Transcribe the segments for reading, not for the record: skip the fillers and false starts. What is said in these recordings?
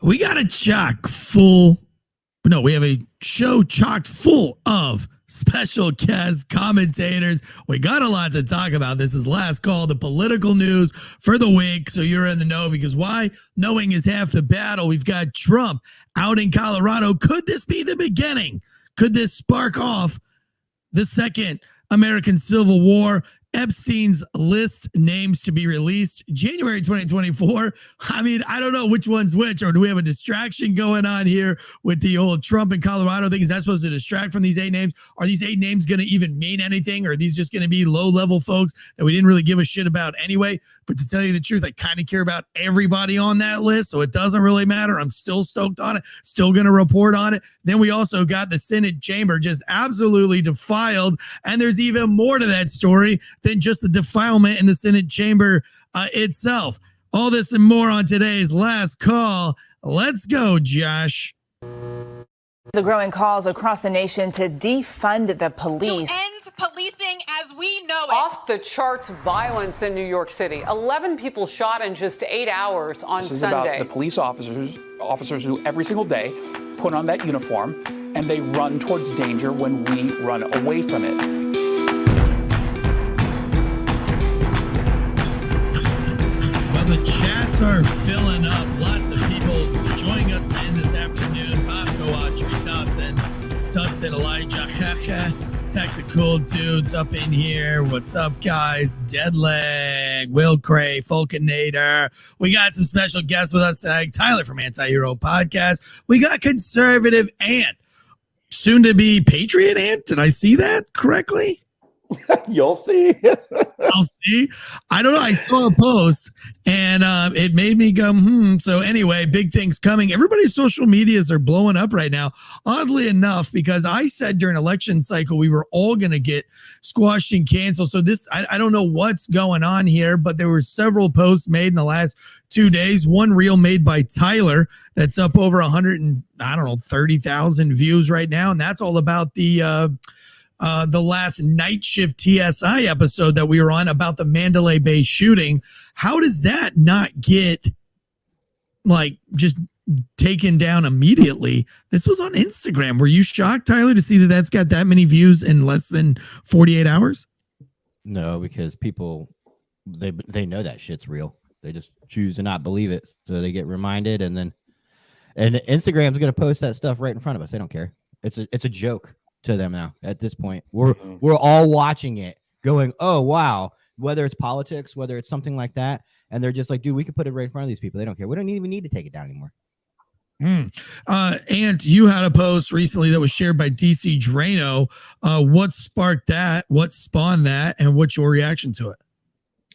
We got a chock full. No, we have a show chocked full of special guests, commentators. We got a lot to talk about. This is Last Call, the political news for the week. So you're in the know, because why? Knowing is half the battle. We've got Trump out in Colorado. Could this be the beginning? Could this spark off the second American Civil War? Epstein's list names to be released January 2024. I mean, I don't know which one's which, or do we have a distraction going on here with the old Trump in Colorado thing? Is that supposed to distract from these 8 names? Are these 8 names going to even mean anything? Or are these just going to be low-level folks that we didn't really give a shit about anyway? But to tell you the truth, I kind of care about everybody on that list, so it doesn't really matter. I'm still stoked on it, still going to report on it. Then we also got the Senate chamber just absolutely defiled, and there's even more to that story than just the defilement in the Senate chamber itself. All this and more on today's Last Call. Let's go, Josh. The growing calls across the nation to defund the police. To end policing as we know it. Off the charts violence in New York City. 11 people shot in just 8 hours on Sunday. This is about the police officers who every single day put on that uniform and they run towards danger when we run away from it. Well, the chats are filling up. Lots of people joining us in this afternoon. Bosco, Audrey, Dustin, Elijah, Tactical Dudes up in here. What's up, guys? Dead Leg, Will Cray, Falconator. We got some special guests with us tonight. Tyler from Anti-Hero Podcast. We got Conservative Ant, soon to be Patriot Ant. Did I see that correctly? You'll see. I'll see. I don't know. I saw a post and it made me go, So anyway, big things coming. Everybody's social medias are blowing up right now. Oddly enough, because I said during election cycle, we were all going to get squashed and canceled. So this, I don't know what's going on here, but there were several posts made in the last 2 days. One reel made by Tyler that's up over 30,000 views right now. And that's all about the last Night Shift TSI episode that we were on about the Mandalay Bay shooting. How does that not get just taken down immediately? This was on Instagram. Were you shocked, Tyler, to see that that's got that many views in less than 48 hours? No, because people, they know that shit's real. They just choose to not believe it. So they get reminded, and Instagram's going to post that stuff right in front of us. They don't care. It's a joke to them now. At this point, we're all watching it going, oh wow, whether it's politics, whether it's something like that, and they're just like, dude, we could put it right in front of these people. They don't care. We don't even need to take it down anymore. And you had a post recently that was shared by DC Drano. What sparked that? What spawned that? And what's your reaction to it?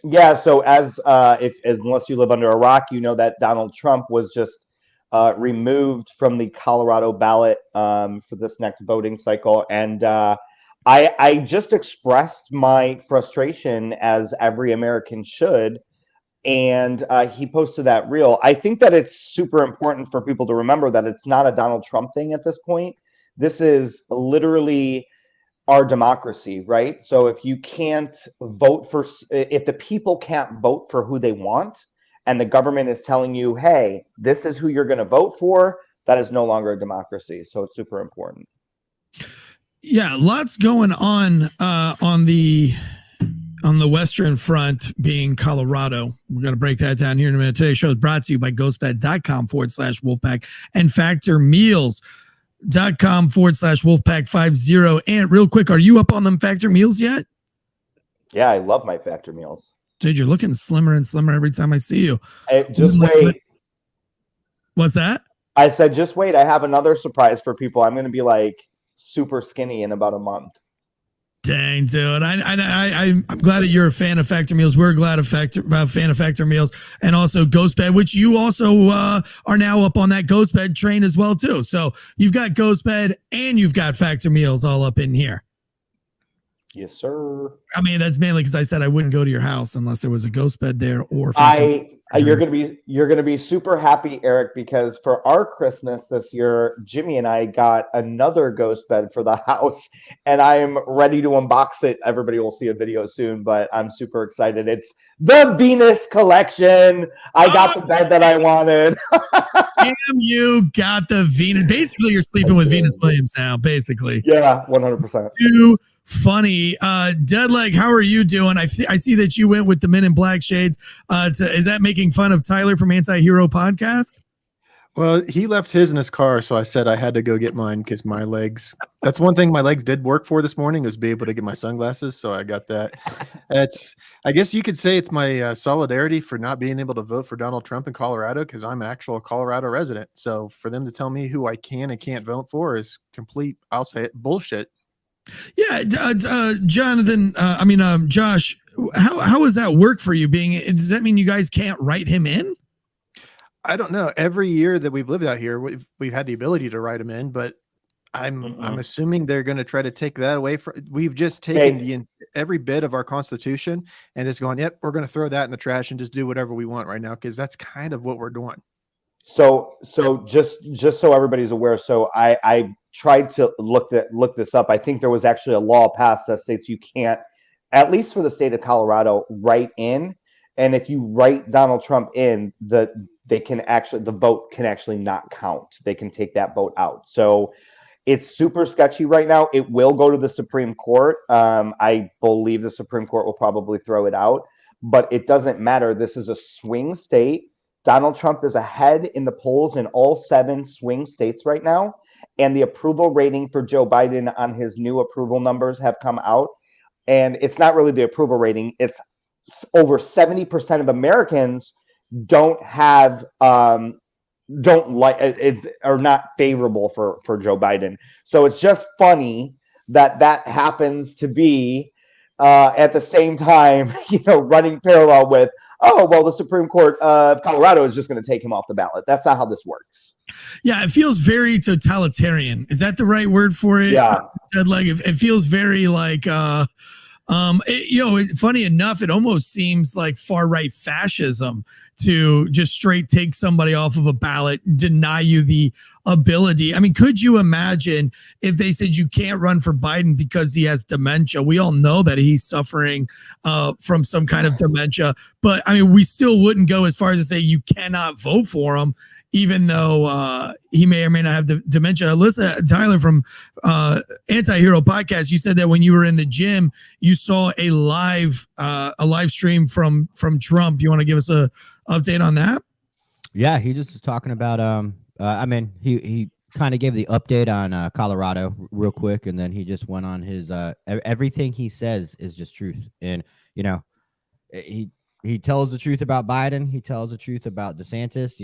Yeah, so unless you live under a rock, you know that Donald Trump was just removed from the Colorado ballot for this next voting cycle. And I just expressed my frustration, as every American should. And he posted that reel. I think that it's super important for people to remember that it's not a Donald Trump thing at this point. This is literally our democracy, right? So if you can't vote if the people can't vote for who they want, and the government is telling you, hey, this is who you're going to vote for, that is no longer a democracy. So it's super important. Yeah, lots going on the Western Front, being Colorado. We're going to break that down here in a minute. Today's show is brought to you by ghostbed.com/Wolfpack and factormeals.com/Wolfpack50. And real quick, are you up on them Factor meals yet? Yeah, I love my Factor meals. Dude, you're looking slimmer and slimmer every time I see you. Just wait. What's that? I said, just wait. I have another surprise for people. I'm going to be super skinny in about a month. Dang, dude. I'm glad that you're a fan of Factor meals. We're glad a fan of Factor meals, and also Ghostbed, which you also are now up on that Ghostbed train as well, too. So you've got Ghostbed and you've got Factor meals all up in here. Yes, sir. I mean, that's mainly because I said I wouldn't go to your house unless there was a ghost bed there or You're gonna be super happy, Eric, because for our Christmas this year, Jimmy and I got another ghost bed for the house, and I am ready to unbox it. Everybody will see a video soon, but I'm super excited. It's the Venus collection. I got the bed that I wanted. Damn, you got the Venus. Basically, you're sleeping with Venus Williams now. Basically, Yeah, 100%. too funny. Dead Leg, how are you doing? I see that you went with the Men in Black shades. Is that making fun of Tyler from Anti-Hero Podcast? Well, he left his in his car, so I said I had to go get mine because my legs. That's one thing my legs did work for this morning, was be able to get my sunglasses. So I got that. I guess you could say it's my solidarity for not being able to vote for Donald Trump in Colorado, because I'm an actual Colorado resident. So for them to tell me who I can and can't vote for is complete, I'll say it, bullshit. Yeah, Jonathan. Josh. How does that work for you? Does that mean you guys can't write him in? I don't know. Every year that we've lived out here, we've had the ability to write them in, but I'm assuming they're going to try to take that away from. We've just taken every bit of our Constitution and it's going, yep, we're going to throw that in the trash and just do whatever we want right now, because that's kind of what we're doing. So just so everybody's aware, so I tried to look this up. I think there was actually a law passed that states you can't, at least for the state of Colorado, write in. And if you write Donald Trump in, the vote can actually not count. They can take that vote out. So it's super sketchy right now. It will go to the Supreme Court. I believe the Supreme Court will probably throw it out, but it doesn't matter. This is a swing state. Donald Trump is ahead in the polls in all 7 swing states right now. And the approval rating for Joe Biden on his new approval numbers have come out. And it's not really the approval rating. It's over 70% of Americans don't like it, are not favorable for Joe Biden. So it's just funny that happens to be at the same time, running parallel with, oh, well, the Supreme Court of Colorado is just going to take him off the ballot. That's not how this works. Yeah, it feels very totalitarian. Is that the right word for it? Yeah. Dead Leg, it feels very like funny enough, it almost seems like far-right fascism to just straight take somebody off of a ballot, deny you the ability. I mean, could you imagine if they said you can't run for Biden because he has dementia? We all know that he's suffering from some kind of dementia, but I mean, we still wouldn't go as far as to say you cannot vote for him, even though he may or may not have dementia. Alyssa, Tyler from Anti-Hero Podcast, you said that when you were in the gym, you saw a live stream from Trump. You want to give us a update on that? Yeah, he just was talking about he kind of gave the update on Colorado real quick, and then he just went on his everything he says is just truth. And he tells the truth about Biden, he tells the truth about DeSantis,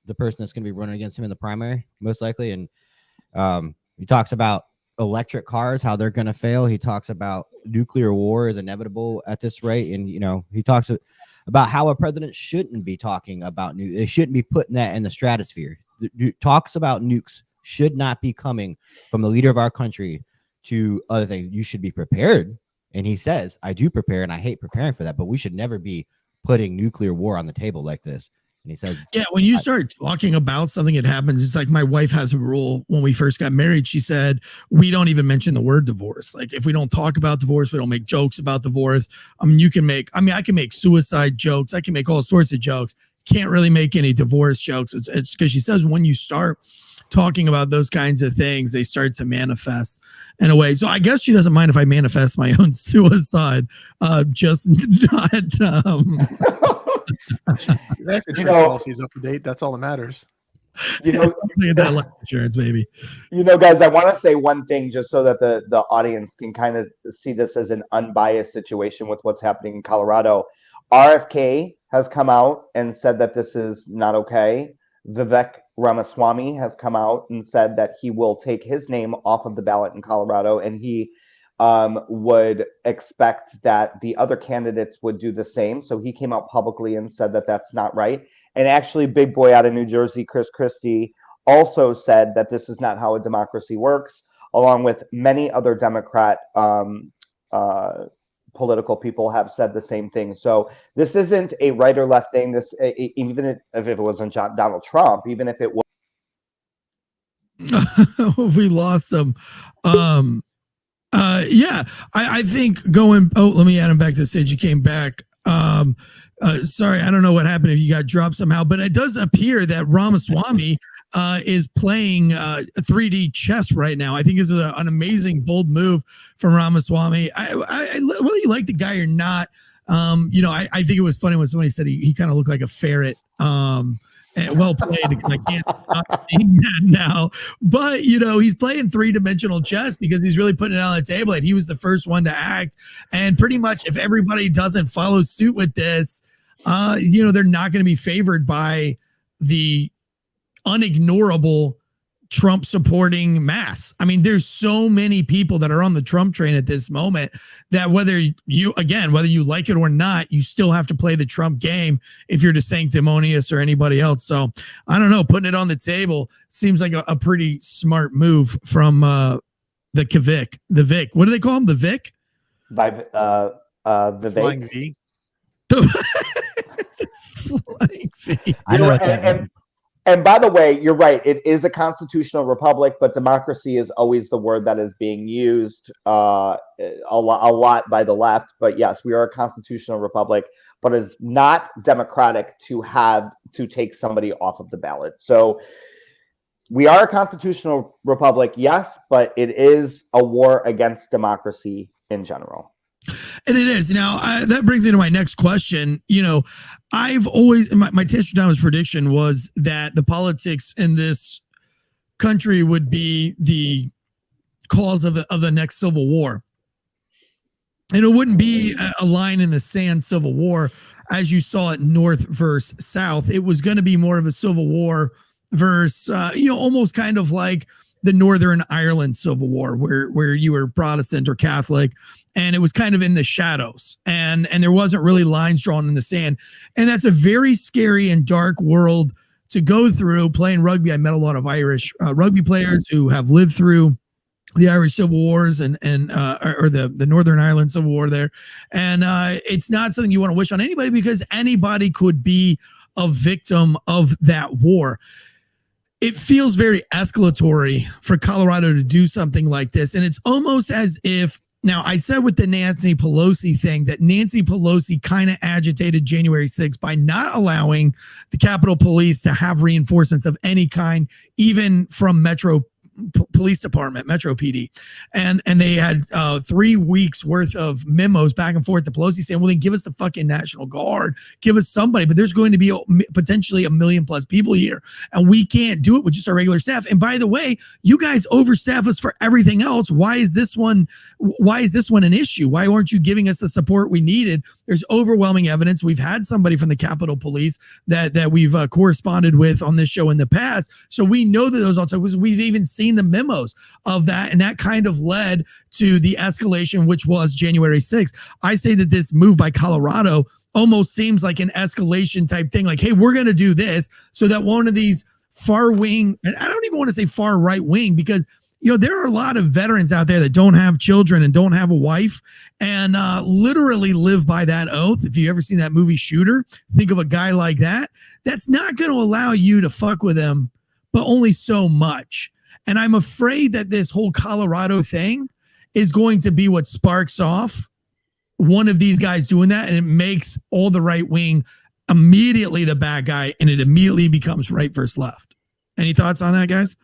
the person that's going to be running against him in the primary most likely. And he talks about electric cars, how they're going to fail. He talks about nuclear war is inevitable at this rate, and he talks about how a president shouldn't be talking about they shouldn't be putting that in the stratosphere. Talks about nukes should not be coming from the leader of our country to other things. You should be prepared. And he says, I do prepare, and I hate preparing for that, but we should never be putting nuclear war on the table like this. And he says, yeah, when you start talking about something that happens, it's like my wife has a rule. When we first got married, she said, we don't even mention the word divorce. Like, if we don't talk about divorce, we don't make jokes about divorce. I mean, I can make suicide jokes. I can make all sorts of jokes. Can't really make any divorce jokes. It's because she says when you start talking about those kinds of things, they start to manifest in a way. So I guess she doesn't mind if I manifest my own suicide, just not. Life insurance policy is up to date. That's all that matters. That life insurance, baby. Guys, I want to say one thing just so that the audience can kind of see this as an unbiased situation with what's happening in Colorado. RFK has come out and said that this is not okay. Vivek Ramaswamy has come out and said that he will take his name off of the ballot in Colorado, and he would expect that the other candidates would do the same. So he came out publicly and said that that's not right. And actually, big boy out of New Jersey, Chris Christie, also said that this is not how a democracy works, along with many other Democrat political people have said the same thing. So this isn't a right or left thing. This, even if it wasn't Donald Trump, even if it was. We lost him. Yeah, I think going. Oh, let me add him back to the stage. He came back. Sorry, I don't know what happened if you got dropped somehow, but it does appear that Ramaswamy is playing 3D chess right now. I think this is an amazing, bold move from Ramaswamy. Whether you like the guy or not, I think it was funny when somebody said he kind of looked like a ferret. Well played, because I can't stop seeing that now. But he's playing three-dimensional chess because he's really putting it on the table. And he was the first one to act. And pretty much, if everybody doesn't follow suit with this, they're not going to be favored by the unignorable Trump supporting mass. I mean, there's so many people that are on the Trump train at this moment that whether you like it or not, you still have to play the Trump game if you're DeSanctimonious or anybody else. So I don't know, putting it on the table seems like a pretty smart move from the Vic. What do they call him? The Vic? By the Flying V. Flying V. I know what that And by the way, you're right. It is a constitutional republic, but democracy is always the word that is being used a lot by the left. But yes, we are a constitutional republic, but it's not democratic to take somebody off of the ballot. So we are a constitutional republic, yes, but it is a war against democracy in general. And it is. Now, that brings me to my next question. I've always, my Tastradamus prediction was that the politics in this country would be the cause of the next civil war. And it wouldn't be a line in the sand civil war as you saw it North versus South. It was going to be more of a civil war versus, almost kind of like the Northern Ireland Civil War, where you were Protestant or Catholic, and it was kind of in the shadows, and there wasn't really lines drawn in the sand. And that's a very scary and dark world to go through. Playing rugby, I met a lot of Irish rugby players who have lived through the Irish Civil Wars or the Northern Ireland Civil War there. And it's not something you want to wish on anybody, because anybody could be a victim of that war. It feels very escalatory for Colorado to do something like this. And it's almost as if, now I said with the Nancy Pelosi thing that Nancy Pelosi kind of agitated January 6th by not allowing the Capitol Police to have reinforcements of any kind, even from Metro Police Department, Metro PD. And they had 3 weeks worth of memos back and forth to Pelosi saying, well, then give us the fucking National Guard, give us somebody, but there's going to be potentially 1 million plus people here, and we can't do it with just our regular staff. And by the way, you guys overstaff us for everything else. Why is this one an issue? Why aren't you giving us the support we needed? There's overwhelming evidence. We've had somebody from the Capitol Police that we've corresponded with on this show in the past. So we know that those also, we've even seen the memos of that, and that kind of led to the escalation, which was January 6th. I say that this move by Colorado almost seems like an escalation type thing, like, hey, we're going to do this so that one of these far wing, and I don't even want to say far right wing, because there are a lot of veterans out there that don't have children and don't have a wife, and literally live by that oath. If you've ever seen that movie Shooter, think of a guy like that. That's not going to allow you to fuck with him, but only so much. And I'm afraid that this whole Colorado thing is going to be what sparks off one of these guys doing that, and it makes all the right wing immediately the bad guy, and it immediately becomes right versus left. Any thoughts on that, guys?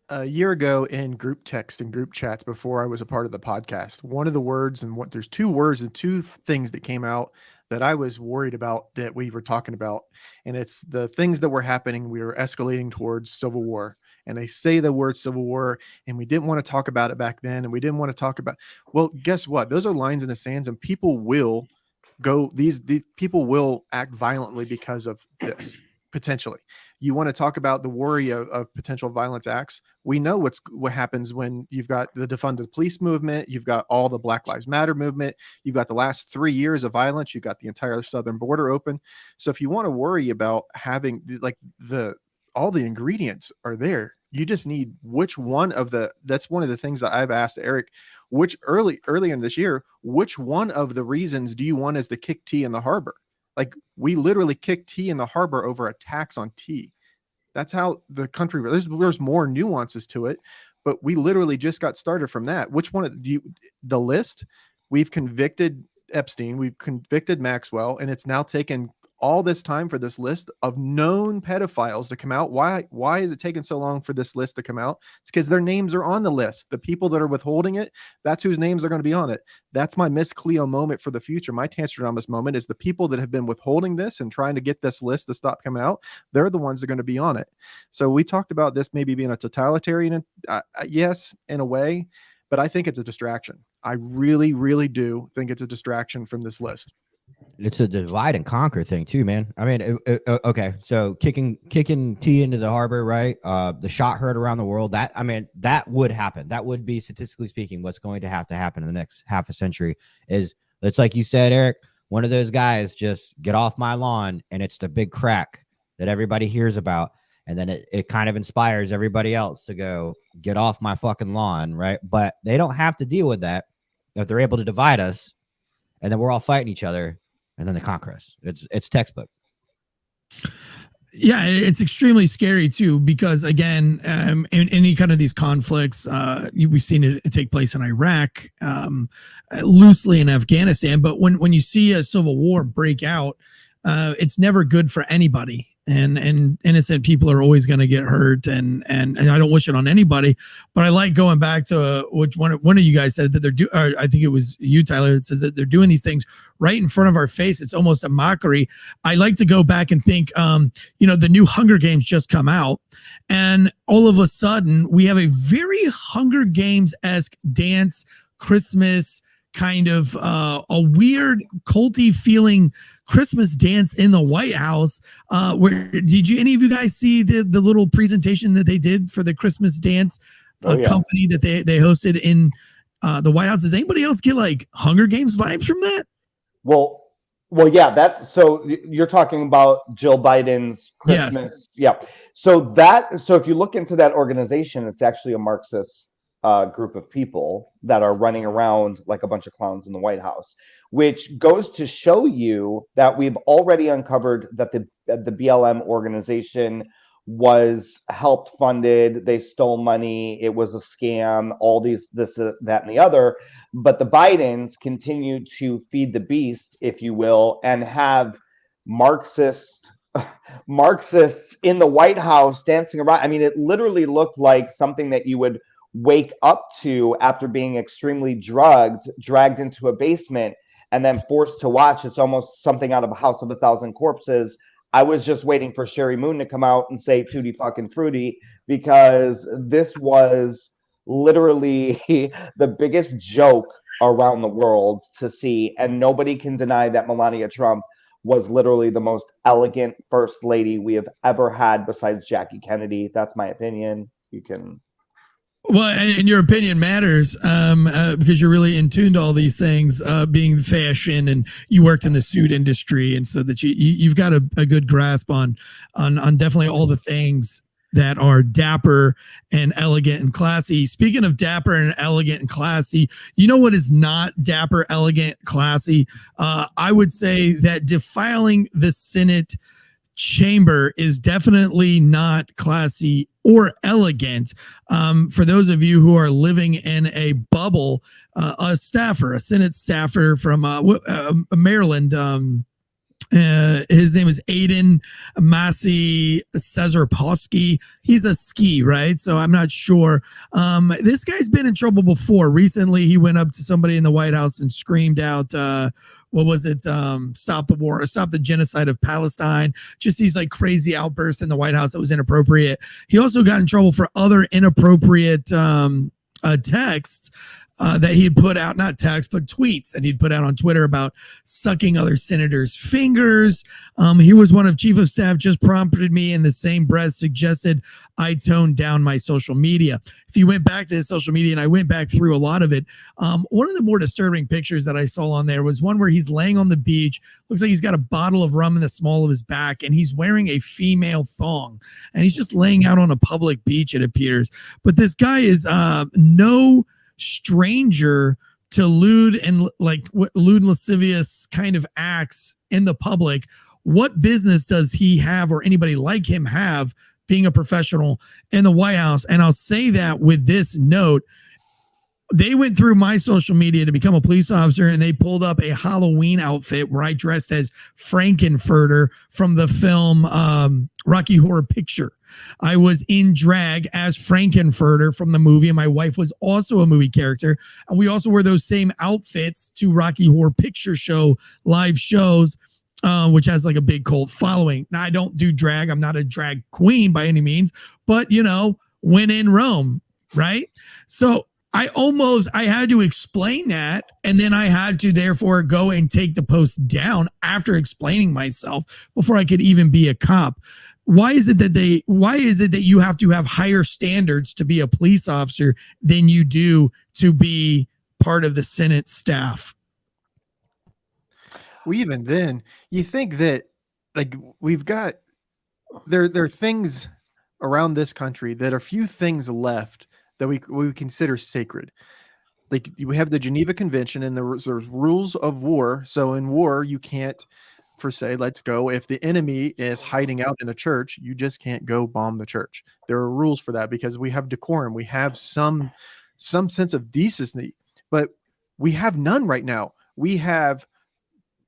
A year ago in group text and group chats before I was a part of the podcast, one of the words, and there's 2 words and 2 things that came out that I was worried about that we were talking about. And it's the things that were happening. We were escalating towards civil war. And they say the word civil war, and we didn't want to talk about it back then. And we didn't want to talk about, well, guess what? Those are lines in the sands, and people will go, these people will act violently because of this, potentially. You want to talk about the worry of potential violence acts. We know what happens when you've got the defund the police movement, you've got all the Black Lives Matter movement, you've got the last 3 years of violence, you've got the entire southern border open. So if you want to worry about having all the ingredients are there, you just need which one of the, that's one of the things that I've asked Eric, which earlier in this year, which one of the reasons do you want us to kick tea in the harbor? Like, we literally kicked tea in the harbor over a tax on tea. That's how the country, there's more nuances to it, but we literally just got started from that. Which one do you, the list? We've convicted Epstein, we've convicted Maxwell, and it's now taken all this time for this list of known pedophiles to come out. Why is it taking so long for this list to come out? It's because their names are on the list. The people that are withholding it, that's whose names are going to be on it. That's my Miss Cleo moment for the future. My Tanstradamus moment is the people that have been withholding this and trying to get this list to stop coming out. They're the ones that are going to be on it. So we talked about this maybe being a totalitarian, yes, in a way, but I think it's a distraction. I really, really do think it's a distraction from this list. It's a divide and conquer thing too, man. I mean, okay, so kicking tea into the harbor, right? The shot heard around the world. That, I mean, that would happen. That would be, statistically speaking, what's going to happen in the next half a century. Is it's like you said, Eric, one of those guys just get off my lawn, and it's the big crack that everybody hears about, and then it kind of inspires everybody else to go get off my fucking lawn, right? But they don't have to deal with that if they're able to divide us, and then we're all fighting each other. And then they conquer us. It's textbook. Yeah, it's extremely scary too, because again, in any kind of these conflicts, we've seen it take place in Iraq, loosely in Afghanistan. But when you see a civil war break out, it's never good for anybody. And innocent people are always going to get hurt, and I don't wish it on anybody. But I like going back to which one of you guys said that they're I think it was you, Tyler, that says that they're doing these things right in front of our face. It's almost a mockery. I like to go back and think, the new Hunger Games just come out, and all of a sudden we have a very Hunger Games-esque dance, Christmas kind of a weird culty feeling Christmas dance in the White House. Where did any of you guys see the little presentation that they did for the Christmas dance company that they hosted in the White House? Does anybody else get like Hunger Games vibes from that? Well, yeah. That's, so you're talking about Jill Biden's Christmas. Yes. Yeah. So if you look into that organization, it's actually a Marxist group of people that are running around like a bunch of clowns in the White House, which goes to show you that we've already uncovered that the BLM organization was helped funded. They stole money. It was a scam, all this, that, and the other. But the Bidens continue to feed the beast, if you will, and have Marxists in the White House dancing around. I mean, it literally looked like something that you would wake up to after being extremely dragged into a basement, and then forced to watch. It's almost something out of a House of a Thousand Corpses. I was just waiting for Sherry Moon to come out and say tutti fucking fruity, because this was literally the biggest joke around the world to see. And nobody can deny that Melania Trump was literally the most elegant first lady we have ever had besides Jackie Kennedy. That's my opinion. You can... Well, and your opinion matters because you're really in tune to all these things, being fashion, and you worked in the suit industry, and so that you've got a good grasp on definitely all the things that are dapper and elegant and classy. Speaking of dapper and elegant and classy, you know what is not dapper, elegant, classy? I would say that defiling the Senate chamber is definitely not classy or elegant. For those of you who are living in a bubble, a Senate staffer from Maryland, his name is Aiden Massey Cesarpowski. He's a ski, right? So I'm not sure. This guy's been in trouble before. Recently, he went up to somebody in the White House and screamed out, what was it? Stop the war, or stop the genocide of Palestine. Just these like crazy outbursts in the White House that was inappropriate. He also got in trouble for other inappropriate texts that he had put out, not text, but tweets that he'd put out on Twitter about sucking other senators' fingers. He was one of Chief of Staff just prompted me in the same breath, suggested I tone down my social media. If you went back to his social media, and I went back through a lot of it, one of the more disturbing pictures that I saw on there was one where he's laying on the beach. Looks like he's got a bottle of rum in the small of his back, and he's wearing a female thong, and he's just laying out on a public beach, it appears. But this guy is no stranger to lewd and lascivious kind of acts in the public, what business does he have or anybody like him have being a professional in the White House? And I'll say that with this note. They went through my social media to become a police officer, and they pulled up a Halloween outfit where I dressed as Frankenfurter from the film Rocky Horror Picture. I was in drag as Frankenfurter from the movie, and my wife was also a movie character. And we also wore those same outfits to Rocky Horror Picture Show live shows, which has like a big cult following. Now, I don't do drag. I'm not a drag queen by any means, but, you know, when in Rome, right? So I had to explain that, and then I had to therefore go and take the post down after explaining myself before I could even be a cop. Why is it that you have to have higher standards to be a police officer than you do to be part of the Senate staff? Well, even then, you think that like we've got there are things around this country that are few things left that we consider sacred. Like we have the Geneva Convention, and there's rules of war. So in war, you can't, per se, let's go. If the enemy is hiding out in a church, you just can't go bomb the church. There are rules for that because we have decorum. We have some sense of decency, but we have none right now. We have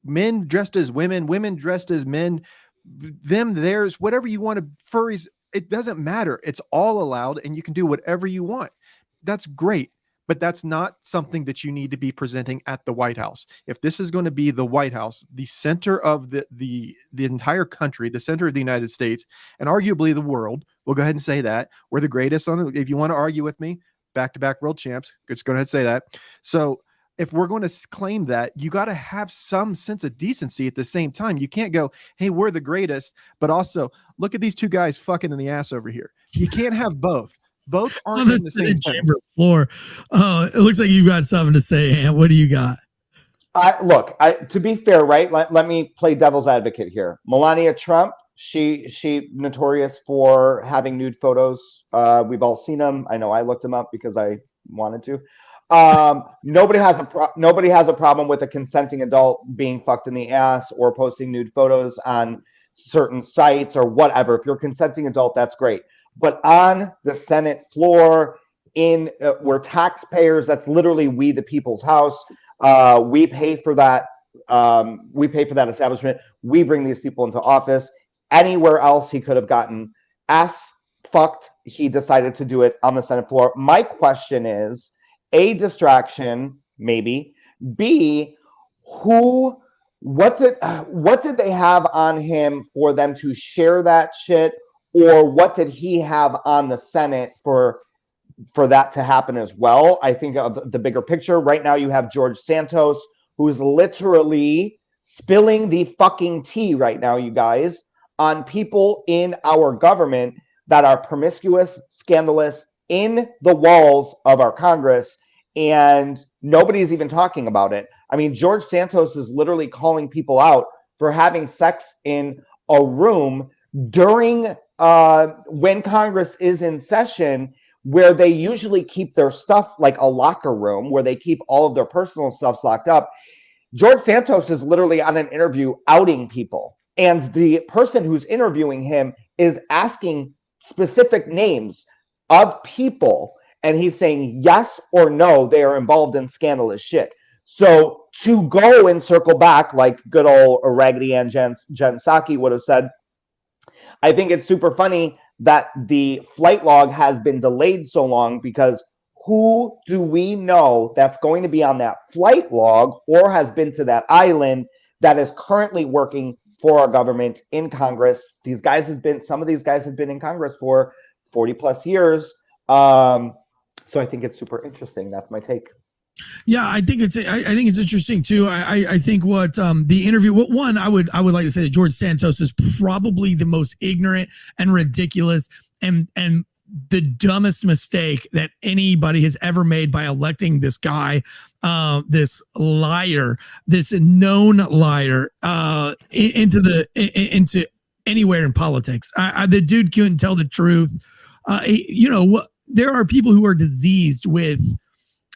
men dressed as women, women dressed as men, them, theirs, whatever you want to, furries. It doesn't matter. It's all allowed, and you can do whatever you want. That's great, but that's not something that you need to be presenting at the White House. If this is going to be the White House, the center of the entire country, the center of the United States, and arguably the world, we'll go ahead and say that we're the greatest on the. If you want to argue with me, back-to-back world champs, just go ahead and say that. So if we're going to claim that, you got to have some sense of decency at the same time. You can't go, hey, we're the greatest, but also look at these two guys fucking in the ass over here. You can't have both. Both aren't in the same chamber floor. It looks like you've got something to say, Ant. What do you got? To be fair, right? Let me play devil's advocate here. Melania Trump, she notorious for having nude photos. We've all seen them. I know I looked them up because I wanted to. Nobody has a problem with a consenting adult being fucked in the ass or posting nude photos on certain sites or whatever. If you're a consenting adult, that's great. But on the Senate floor, we're taxpayers. That's literally we, the people's house. We pay for that. We pay for that establishment. We bring these people into office. Anywhere else, he could have gotten ass fucked. He decided to do it on the Senate floor. My question is, A, distraction, maybe. B, what did they have on him for them to share that shit? Or what did he have on the Senate for that to happen as well? I think of the bigger picture. Right now you have George Santos, who's literally spilling the fucking tea right now, you guys, on people in our government that are promiscuous, scandalous, in the walls of our Congress, and nobody's even talking about it. I mean, George Santos is literally calling people out for having sex in a room during when Congress is in session, where they usually keep their stuff like a locker room, where they keep all of their personal stuff locked up. George Santos is literally on an interview outing people, and the person who's interviewing him is asking specific names of people, and he's saying yes or no, they are involved in scandalous shit. So to go and circle back, like good old Raggedy Ann Jen Psaki would have said, I think it's super funny that the flight log has been delayed so long, because who do we know that's going to be on that flight log or has been to that island that is currently working for our government in Congress? Some of these guys have been in Congress for 40 plus years. So I think it's super interesting. That's my take. Yeah, I think it's interesting too. I think what the interview. One, I would like to say that George Santos is probably the most ignorant and ridiculous and the dumbest mistake that anybody has ever made by electing this guy, this liar, this known liar, into anywhere in politics. The dude couldn't tell the truth. There are people who are diseased with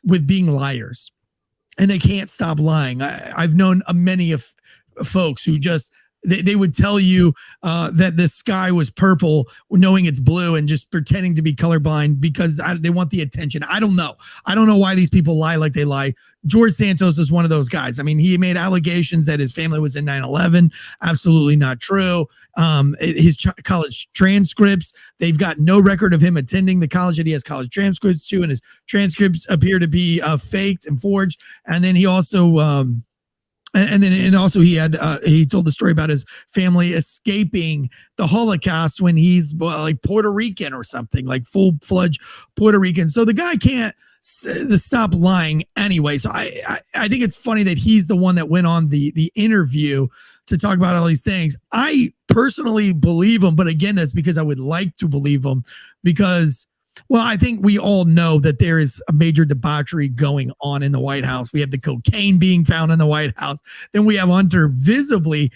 with being liars, and they can't stop lying. I've known many of folks who just they would tell you that the sky was purple knowing it's blue and just pretending to be colorblind because they want the attention. I don't know why these people lie like they lie. George Santos is one of those guys. I mean, he made allegations that his family was in 9/11. Absolutely not true. His college transcripts, they've got no record of him attending the college that he has college transcripts to, and his transcripts appear to be faked and forged. And then he also he told the story about his family escaping the Holocaust when he's like Puerto Rican or something, like full-fledged Puerto Rican. So the guy can't stop lying anyway. So I think it's funny that he's the one that went on the interview to talk about all these things. I personally believe him, but again, that's because I would like to believe him because, well, I think we all know that there is a major debauchery going on in the White House. We have the cocaine being found in the White House. Then we have Hunter visibly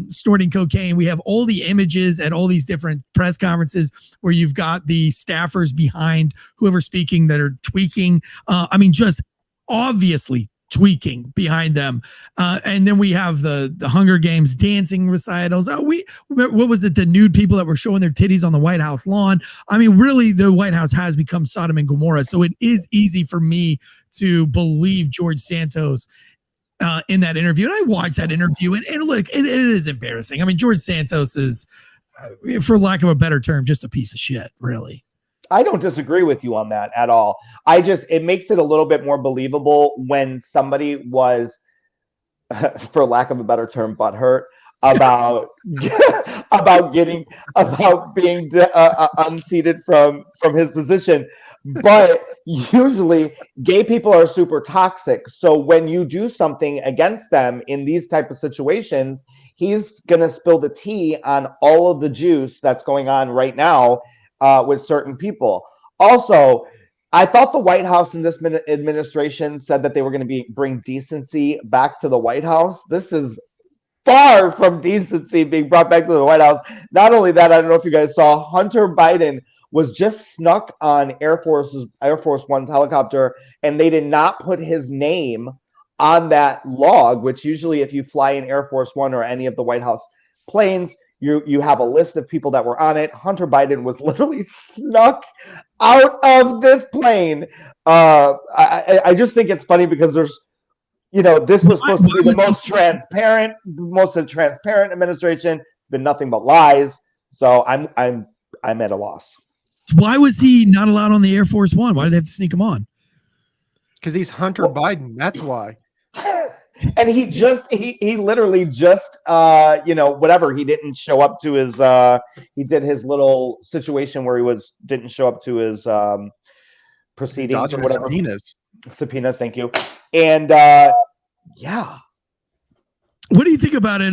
snorting cocaine. We have all the images at all these different press conferences where you've got the staffers behind whoever's speaking that are tweaking. I mean, just obviously tweaking behind them. And then we have the Hunger Games dancing recitals. What was it? The nude people that were showing their titties on the White House lawn. I mean, really, the White House has become Sodom and Gomorrah. So it is easy for me to believe George Santos in that interview. And I watched that interview and look, it is embarrassing. I mean, George Santos is, for lack of a better term, just a piece of shit, really. I don't disagree with you on that at all. It makes it a little bit more believable when somebody was, for lack of a better term, butthurt about being unseated from his position. But usually gay people are super toxic. So when you do something against them in these type of situations, he's going to spill the tea on all of the juice that's going on right now with certain people. Also, I thought the White House in this administration said that they were going to bring decency back to the White House. This is far from decency being brought back to the White House. Not only that, I don't know if you guys saw, Hunter Biden was just snuck on Air Force One's helicopter, and they did not put his name on that log, which usually if you fly in Air Force One or any of the White House planes, you have a list of people that were on it. Hunter Biden was literally snuck out of this plane. I just think it's funny because there's, this was supposed to be the most transparent administration. It's been nothing but lies. So I'm at a loss. Why was he not allowed on the Air Force One? Why did they have to sneak him on? Because he's Hunter Biden. That's why. And he literally just whatever, he didn't show up to his he did his little situation where he didn't show up to his proceedings or whatever. Subpoenas, thank you. And yeah. What do you think about it,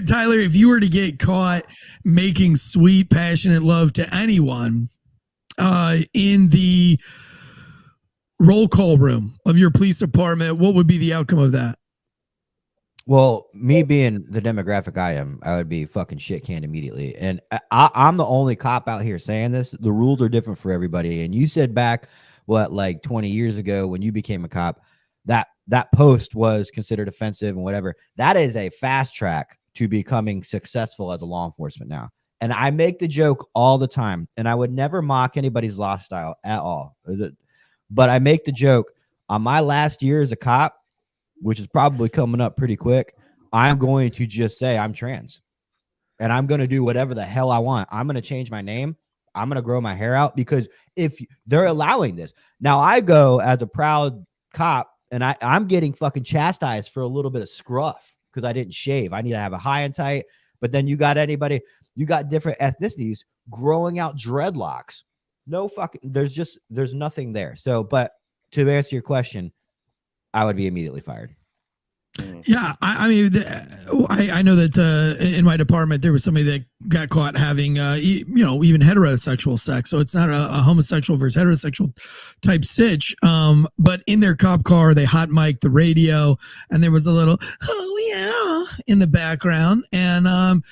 Tyler? If you were to get caught making sweet, passionate love to anyone in the roll call room of your police department, what would be the outcome of that? Well, me being the demographic I am, I would be fucking shit canned immediately. And I'm the only cop out here saying this. The rules are different for everybody. And you said back, like 20 years ago when you became a cop, that post was considered offensive and whatever. That is a fast track to becoming successful as a law enforcement now. And I make the joke all the time, and I would never mock anybody's lifestyle at all. But I make the joke on my last year as a cop, which is probably coming up pretty quick. I'm going to just say I'm trans, and I'm going to do whatever the hell I want. I'm going to change my name. I'm going to grow my hair out because if they're allowing this now, I go as a proud cop and I'm getting fucking chastised for a little bit of scruff because I didn't shave. I need to have a high and tight. But then you got different ethnicities growing out dreadlocks. No fucking, there's nothing there. So, but to answer your question, I would be immediately fired. Yeah, I mean, I know that in my department there was somebody that got caught having, even heterosexual sex. So it's not a homosexual versus heterosexual type sitch. But in their cop car, they hot mic'd the radio, and there was a little, oh in the background, and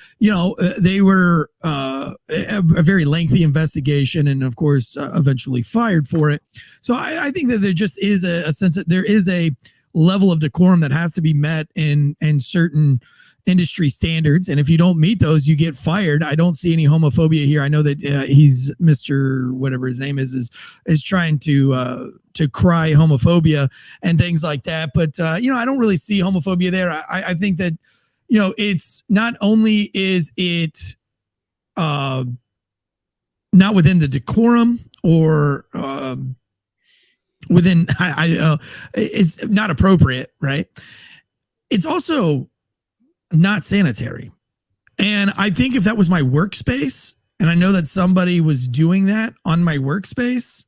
they were a very lengthy investigation, and of course, eventually fired for it. So I think that there just is a sense that there is a level of decorum that has to be met in certain industry standards, and if you don't meet those, you get fired. I don't see any homophobia here. I know that he's Mr. whatever his name is trying to cry homophobia and things like that, but I don't really see homophobia there. I think that it's not only is it not within the decorum or within it's not appropriate, right? It's also not sanitary. And I think if that was my workspace, and I know that somebody was doing that on my workspace,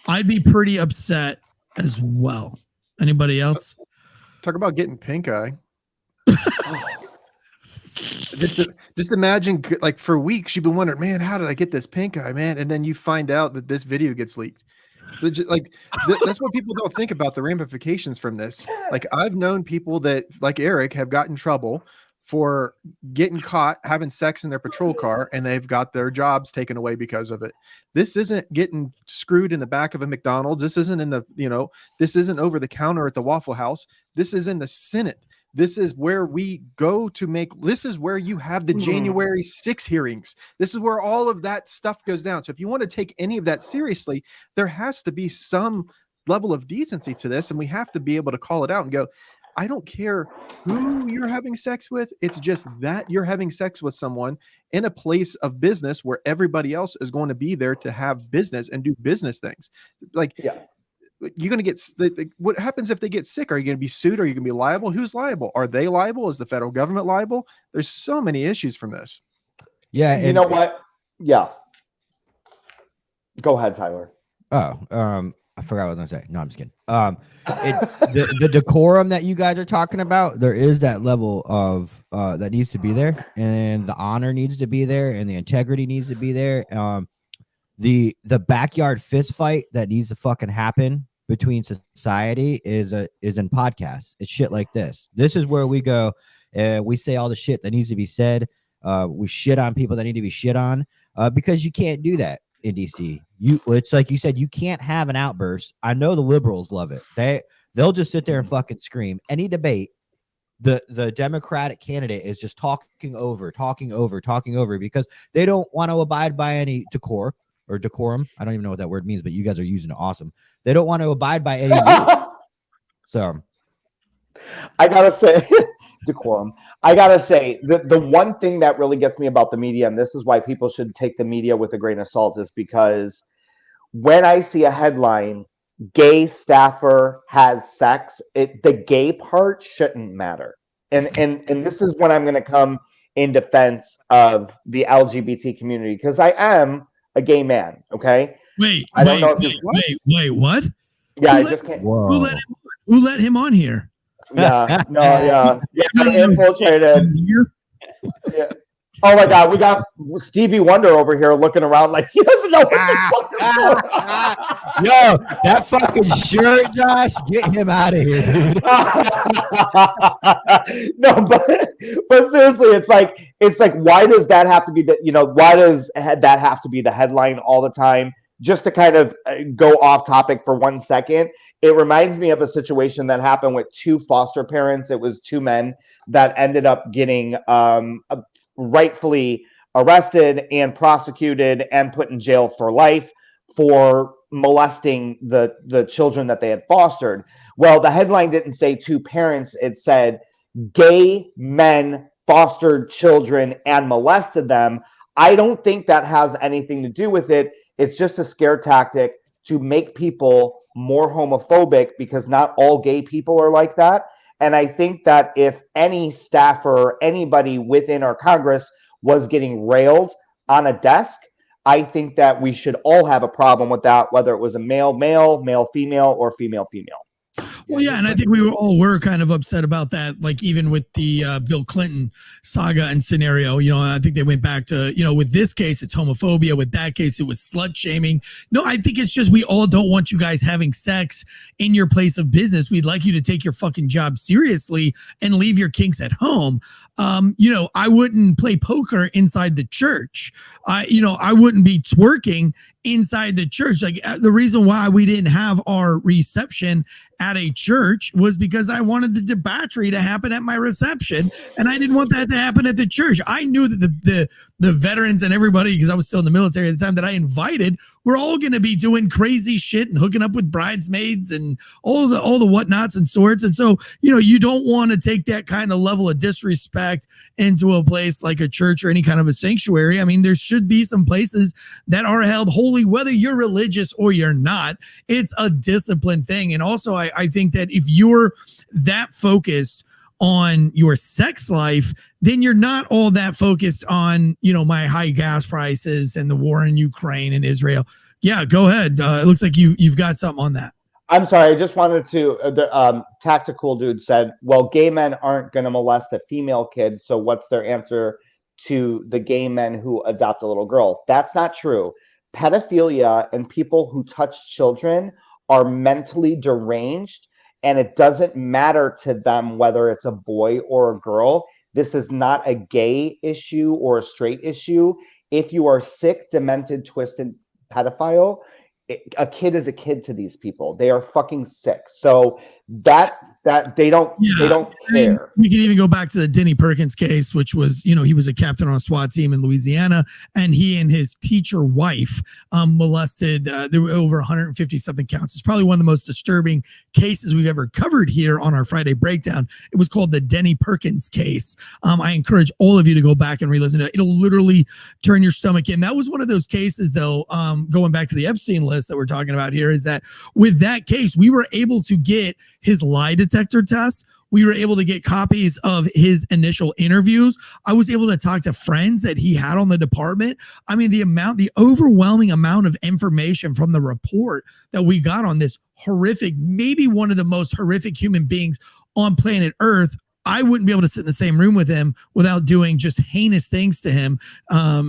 I'd be pretty upset as well. Anybody else? Talk about getting pink eye. Just imagine, like, for weeks you've been wondering, man, how did I get this pink eye, man? And then you find out that this video gets leaked. That's what people don't think about, the ramifications from this. Like, I've known people that, like Eric, have got in trouble for getting caught having sex in their patrol car, and they've got their jobs taken away because of it. This isn't getting screwed in the back of a McDonald's. This isn't in the, this isn't over the counter at the Waffle House. This is in the Senate. This is where we go to this is where you have the January 6 hearings. This is where all of that stuff goes down. So if you want to take any of that seriously, there has to be some level of decency to this. And we have to be able to call it out and go, I don't care who you're having sex with. It's just that you're having sex with someone in a place of business where everybody else is going to be there to have business and do business things. You're going to get, what happens if they get sick? Are you going to be sued? Are you going to be liable? Who's liable? Are they liable? Is the federal government liable? There's so many issues from this. Yeah. You know what? Yeah. Go ahead, Tyler. Oh, I forgot what I was going to say. No, I'm just kidding. The decorum that you guys are talking about, there is that level of that needs to be there, and the honor needs to be there, and the integrity needs to be there. The backyard fist fight that needs to fucking happen between society is in podcasts. It's shit like this. This is where we go and we say all the shit that needs to be said. We shit on people that need to be shit on because you can't do that in DC. It's like you said, you can't have an outburst. I know the liberals love it. They'll just sit there and fucking scream. Any debate, the Democratic candidate is just talking over because they don't want to abide by any decorum. I don't even know what that word means, but you guys are using it. Awesome. They don't want to abide by any rules. So I gotta say, decorum. I gotta say, the one thing that really gets me about the media, and this is why people should take the media with a grain of salt, is because when I see a headline, gay staffer has sex, the gay part shouldn't matter. And this is when I'm going to come in defense of the LGBT community, because I am a gay man. Okay. Wait, what? Yeah, I just can't. Who let him on here? Yeah, no, yeah, infiltrated. Yeah. Oh my God, we got Stevie Wonder over here looking around like he doesn't know what the fuck. Yo, that fucking shirt, Josh, get him out of here, dude. No, but seriously, it's like, why does that have to be why does that have to be the headline all the time? Just to kind of go off topic for 1 second, it reminds me of a situation that happened with two foster parents. It was two men that ended up getting rightfully arrested and prosecuted and put in jail for life for molesting the children that they had fostered. Well, the headline didn't say two parents. It said gay men fostered children and molested them. I don't think that has anything to do with it. It's just a scare tactic to make people more homophobic, because not all gay people are like that. And I think that if any staffer or anybody within our Congress was getting railed on a desk, I think that we should all have a problem with that, whether it was a male, female, or female. Well, yeah, and I think we were kind of upset about that, like even with the Bill Clinton saga and scenario. I think they went back to, with this case, it's homophobia. With that case, it was slut shaming. No, I think it's just we all don't want you guys having sex in your place of business. We'd like you to take your fucking job seriously and leave your kinks at home. I wouldn't play poker inside the church. I wouldn't be twerking inside the church. Like the reason why we didn't have our reception at a church was because I wanted the debauchery to happen at my reception, and I didn't want that to happen at the church. I knew that the veterans and everybody, because I was still in the military at the time, that I invited, we're all going to be doing crazy shit and hooking up with bridesmaids and all the whatnots and sorts. And so, you don't want to take that kind of level of disrespect into a place like a church or any kind of a sanctuary. I mean, there should be some places that are held holy, whether you're religious or you're not. It's a discipline thing. And also, I think that if you're that focused on your sex life, then you're not all that focused on, my high gas prices and the war in Ukraine and Israel. Yeah, go ahead. It looks like you've got something on that. I'm sorry. I just wanted to, the Tactical Dude said, well, gay men aren't going to molest a female kid. So what's their answer to the gay men who adopt a little girl? That's not true. Pedophilia and people who touch children are mentally deranged, and it doesn't matter to them whether it's a boy or a girl. This is not a gay issue or a straight issue. If you are sick, demented, twisted pedophile, a kid is a kid to these people. They are fucking sick. So that they don't care. We can even go back to the Denny Perkins case, which was, he was a captain on a SWAT team in Louisiana, and he and his teacher wife molested. There were over 150 something counts. It's probably one of the most disturbing cases we've ever covered here on our Friday breakdown. It was called the Denny Perkins case. I encourage all of you to go back and re-listen to it. It'll literally turn your stomach in. That was one of those cases, though, going back to the Epstein list that we're talking about here, is that with that case, we were able to get his lie detector test. We were able to get copies of his initial interviews. I was able to talk to friends that he had on the department. I mean, the overwhelming amount of information from the report that we got on this horrific, maybe one of the most horrific human beings on planet Earth. I wouldn't be able to sit in the same room with him without doing just heinous things to him. But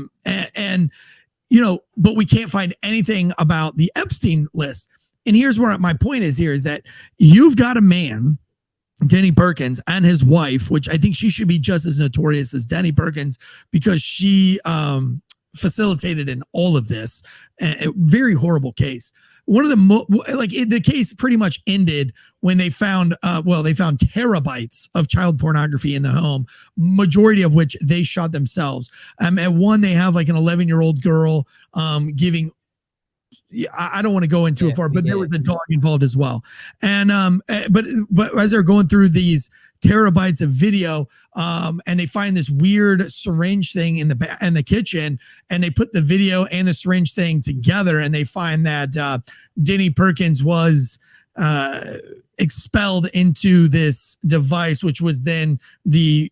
we can't find anything about the Epstein list. And here's where my point is here, is that you've got a man, Denny Perkins, and his wife, which I think she should be just as notorious as Denny Perkins, because she facilitated in all of this. A very horrible case. One of the the case pretty much ended when they found terabytes of child pornography in the home, majority of which they shot themselves. At one, they have like an 11-year-old girl giving. I don't want to go into it far, but there was a dog involved as well. And but as they're going through these terabytes of video, and they find this weird syringe thing in the kitchen, and they put the video and the syringe thing together, and they find that Denny Perkins was expelled into this device, which was then the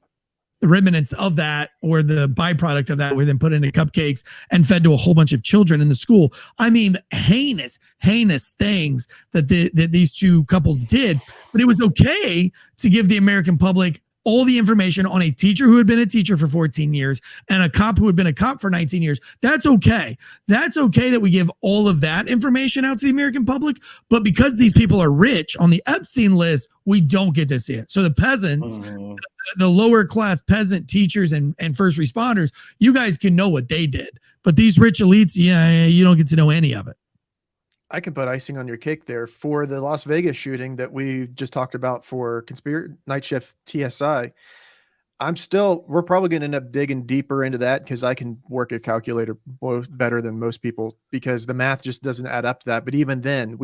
remnants of that, or the byproduct of that, were then put into cupcakes and fed to a whole bunch of children in the school. I mean, heinous things that these two couples did. But it was okay to give the American public all the information on a teacher who had been a teacher for 14 years and a cop who had been a cop for 19 years. That's okay. That's okay that we give all of that information out to the American public. But because these people are rich on the Epstein list, we don't get to see it. So the peasants, the lower class peasant teachers and first responders, you guys can know what they did. But these rich elites, you don't get to know any of it. I can put icing on your cake there for the Las Vegas shooting that we just talked about for Night Shift TSI. We're probably going to end up digging deeper into that, because I can work a calculator better than most people, because the math just doesn't add up to that. But even then,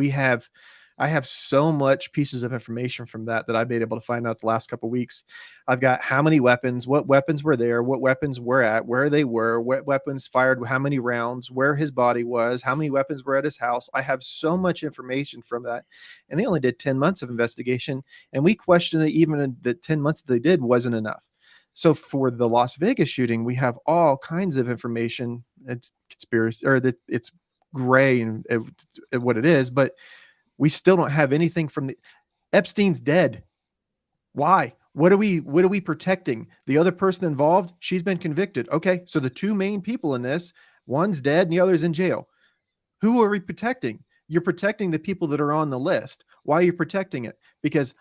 I have so much pieces of information from that I've been able to find out the last couple of weeks. I've got how many weapons, what weapons were there, what weapons were at, where they were, what weapons fired, how many rounds, where his body was, how many weapons were at his house. I have so much information from that. And they only did 10 months of investigation. And we questioned that even the 10 months that they did wasn't enough. So for the Las Vegas shooting, we have all kinds of information. It's conspiracy, or that it's gray and what it is, but we still don't have anything from Epstein's dead. Why? What are we protecting? The other person involved, she's been convicted. Okay, so the two main people in this, one's dead and the other's in jail. Who are we protecting? You're protecting the people that are on the list. Why are you protecting it? Because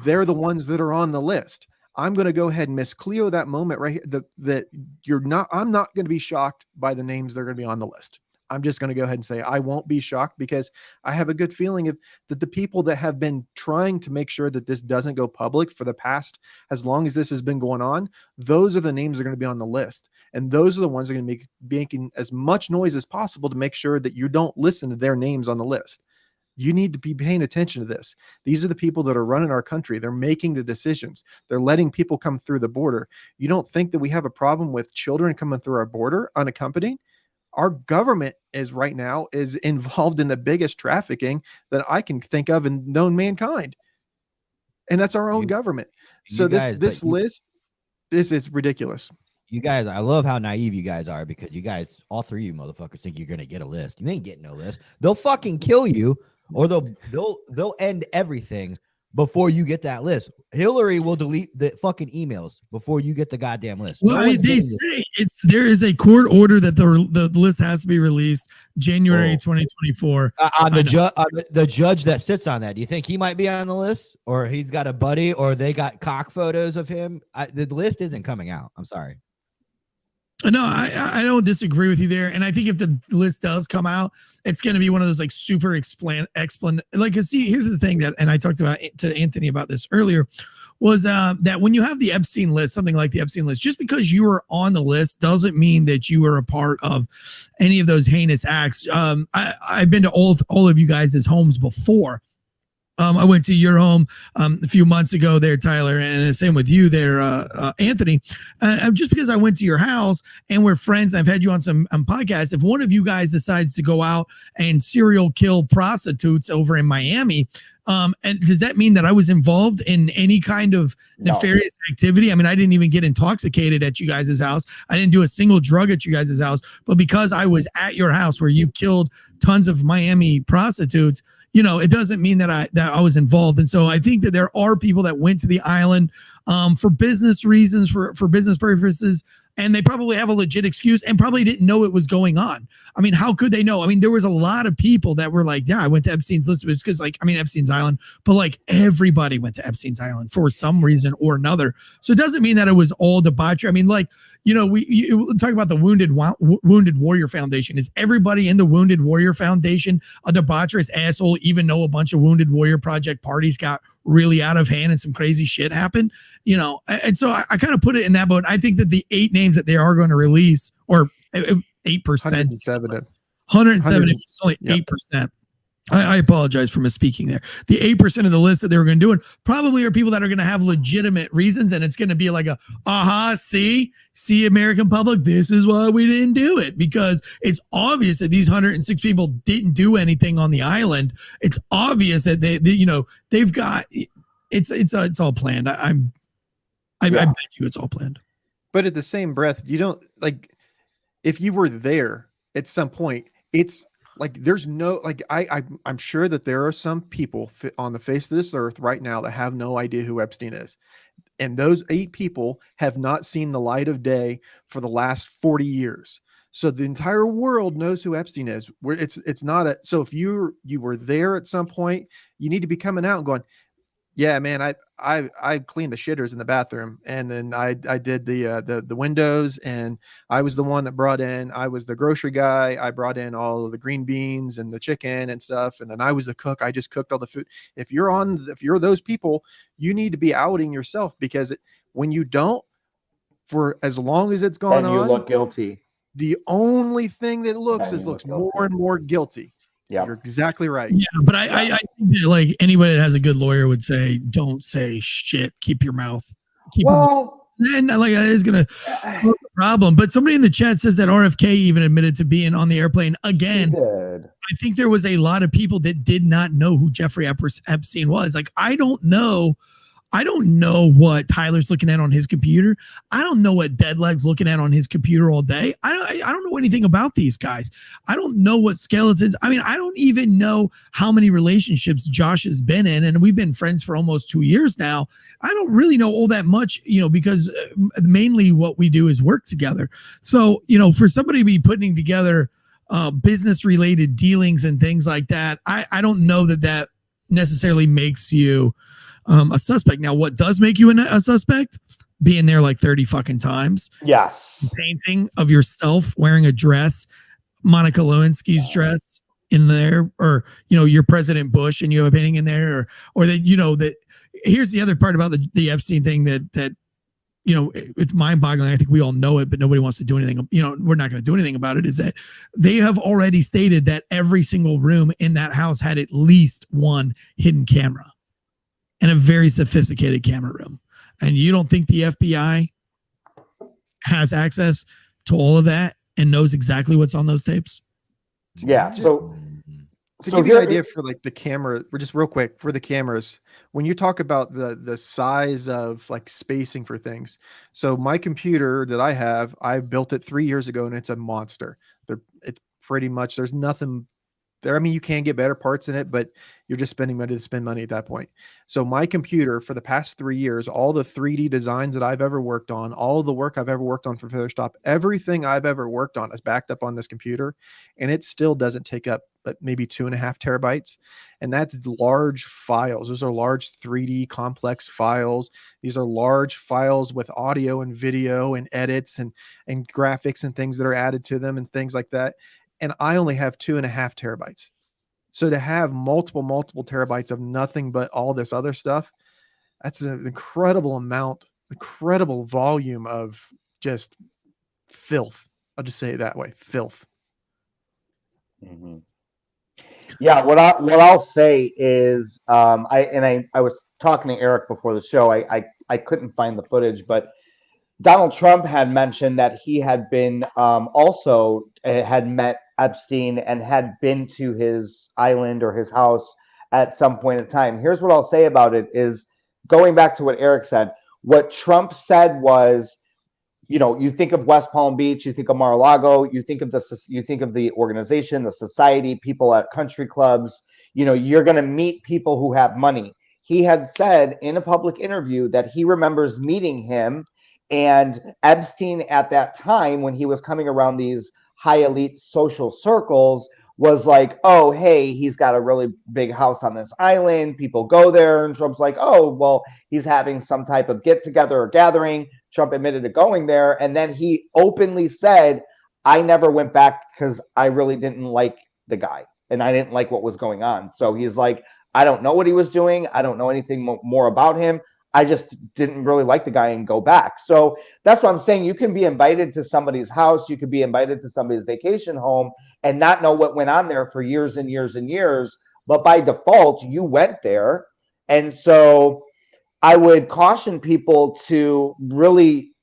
they're the ones that are on the list. I'm going to go ahead and Miss Cleo that moment right here. I'm not going to be shocked by the names that are going to be on the list. I'm just going to go ahead and say I won't be shocked because I have a good feeling that the people that have been trying to make sure that this doesn't go public for the past, as long as this has been going on, those are the names that are going to be on the list. And those are the ones that are going to be making as much noise as possible to make sure that you don't listen to their names on the list. You need to be paying attention to this. These are the people that are running our country. They're making the decisions. They're letting people come through the border. You don't think that we have a problem with children coming through our border unaccompanied? Our government is right now is involved in the biggest trafficking that I can think of in known mankind. And that's our own government. So this list is ridiculous. You guys, I love how naive you guys are, because you guys, all three of you motherfuckers, think you're gonna get a list. You ain't getting no list. They'll fucking kill you, or they'll end everything before you get that list. Hillary will delete the fucking emails before you get the goddamn list. Well, they say there is a court order that the list has to be released January 2024. The judge that sits on that, do you think he might be on the list, or he's got a buddy, or they got cock photos of him? The list isn't coming out. I'm sorry. No, I don't disagree with you there. And I think if the list does come out, it's going to be one of those like super explain. Like, see, here's the thing that, and I talked about to Anthony about this earlier, was that when you have the Epstein list, something like the Epstein list, just because you are on the list doesn't mean that you are a part of any of those heinous acts. I've been to all of you guys' homes before. I went to your home a few months ago there, Tyler, and the same with you there, Anthony. Just because I went to your house and we're friends, I've had you on some podcasts. If one of you guys decides to go out and serial kill prostitutes over in Miami, and does that mean that I was involved in any kind of nefarious activity? I mean, I didn't even get intoxicated at you guys' house. I didn't do a single drug at you guys' house. But because I was at your house where you killed tons of Miami prostitutes, you know, it doesn't mean that I was involved. And so I think that there are people that went to the island for business reasons, for business purposes, and they probably have a legit excuse and probably didn't know it was going on. I mean, how could they know? I mean, there was a lot of people that were like, yeah, I went to Epstein's list because, like, I mean, Epstein's Island, but like everybody went to Epstein's Island for some reason or another. So it doesn't mean that it was all debauchery. I mean, like, you know, you talk about the Wounded Warrior Foundation. Is everybody in the Wounded Warrior Foundation a debaucherous asshole, even though a bunch of Wounded Warrior Project parties got really out of hand and some crazy shit happened? You know, and so I kind of put it in that boat. I think that the 8 names that they are going to release, or 8%, 107, it's only 8%. I apologize for misspeaking there. The 8% of the list that they were going to do, and probably are people that are going to have legitimate reasons, and it's going to be like see, American public, this is why we didn't do it, because it's obvious that these 106 people didn't do anything on the island. It's obvious that they've got it's all planned. I bet you it's all planned. But at the same breath, you don't, like, if you were there at some point, it's like there's no, like, I'm sure that there are some people on the face of this earth right now that have no idea who Epstein is. And those 8 people have not seen the light of day for the last 40 years. So the entire world knows who Epstein is. Where it's not so if you were there at some point, you need to be coming out and going, yeah, man, I cleaned the shitters in the bathroom, and then I did the windows, and I was the one that I was the grocery guy. I brought in all of the green beans and the chicken and stuff, and then I was the cook. I just cooked all the food. If you're those people, you need to be outing yourself, because when you don't, for as long as it's gone on, you look guilty. The only thing that looks more and more guilty. Yeah, you're exactly right. Yeah, but I think that, like, anybody that has a good lawyer would say, don't say shit. Keep your mouth. And like, that is gonna be a problem. But somebody in the chat says that RFK even admitted to being on the airplane again. I think there was a lot of people that did not know who Jeffrey Epstein was. Like, I don't know I don't know what Tyler's looking at on his computer. I don't know what Dead Leg's looking at on his computer all day. I don't know anything about these guys. I don't know what skeletons. I mean, I don't even know how many relationships Josh has been in, and we've been friends for almost 2 years now. I don't really know all that much, because mainly what we do is work together. So, for somebody to be putting together business related dealings and things like that, I don't know that necessarily makes you a suspect. Now, what does make you a suspect? Being there like 30 fucking times. Yes. Painting of yourself wearing a dress, Monica Lewinsky's dress in there, or you're President Bush and you have a painting in there, or that that. Here's the other part about the Epstein thing that it's mind-boggling. I think we all know it, but nobody wants to do anything. We're not going to do anything about it. Is that they have already stated that every single room in that house had at least one hidden camera, and a very sophisticated camera room. And you don't think the FBI has access to all of that and knows exactly what's on those tapes? Yeah. So to give you an idea for like the camera, we're just real quick for the cameras, when you talk about the size of like spacing for things. So my computer that I built it 3 years ago and it's a monster. It's pretty much, there's nothing there. I mean, you can get better parts in it, but you're just spending money to spend money at that point. So my computer for the past 3 years, all the 3D designs that I've ever worked on, all the work I've ever worked on for Photoshop, everything I've ever worked on is backed up on this computer, and it still doesn't take up but maybe 2.5 terabytes. And that's large files. Those are large 3D complex files. These are large files with audio and video and edits and graphics and things that are added to them and things like that. And I only have 2.5 terabytes. So to have multiple terabytes of nothing but all this other stuff, that's an incredible amount, incredible volume of just filth. I'll just say it that way, filth. Mm-hmm. Yeah, what I'll say is, I was talking to Eric before the show. I couldn't find the footage, but Donald Trump had mentioned that he had been also had met Epstein and had been to his island or his house at some point in time. Here's what I'll say about it is, going back to what Eric said, what Trump said was, you think of West Palm Beach, you think of Mar-a-Lago, you think of the organization, the society, people at country clubs, you're going to meet people who have money. He had said in a public interview that he remembers meeting him, and Epstein at that time, when he was coming around these high elite social circles, was like, oh, hey, he's got a really big house on this island. People go there. And Trump's like, oh, well, he's having some type of get together or gathering. Trump admitted to going there. And then he openly said, I never went back because I really didn't like the guy and I didn't like what was going on. So he's like, I don't know what he was doing. I don't know anything more about him. I just didn't really like the guy and go back. So that's what I'm saying. You can be invited to somebody's house. You could be invited to somebody's vacation home and not know what went on there for years and years and years. But by default, you went there. And so I would caution people to really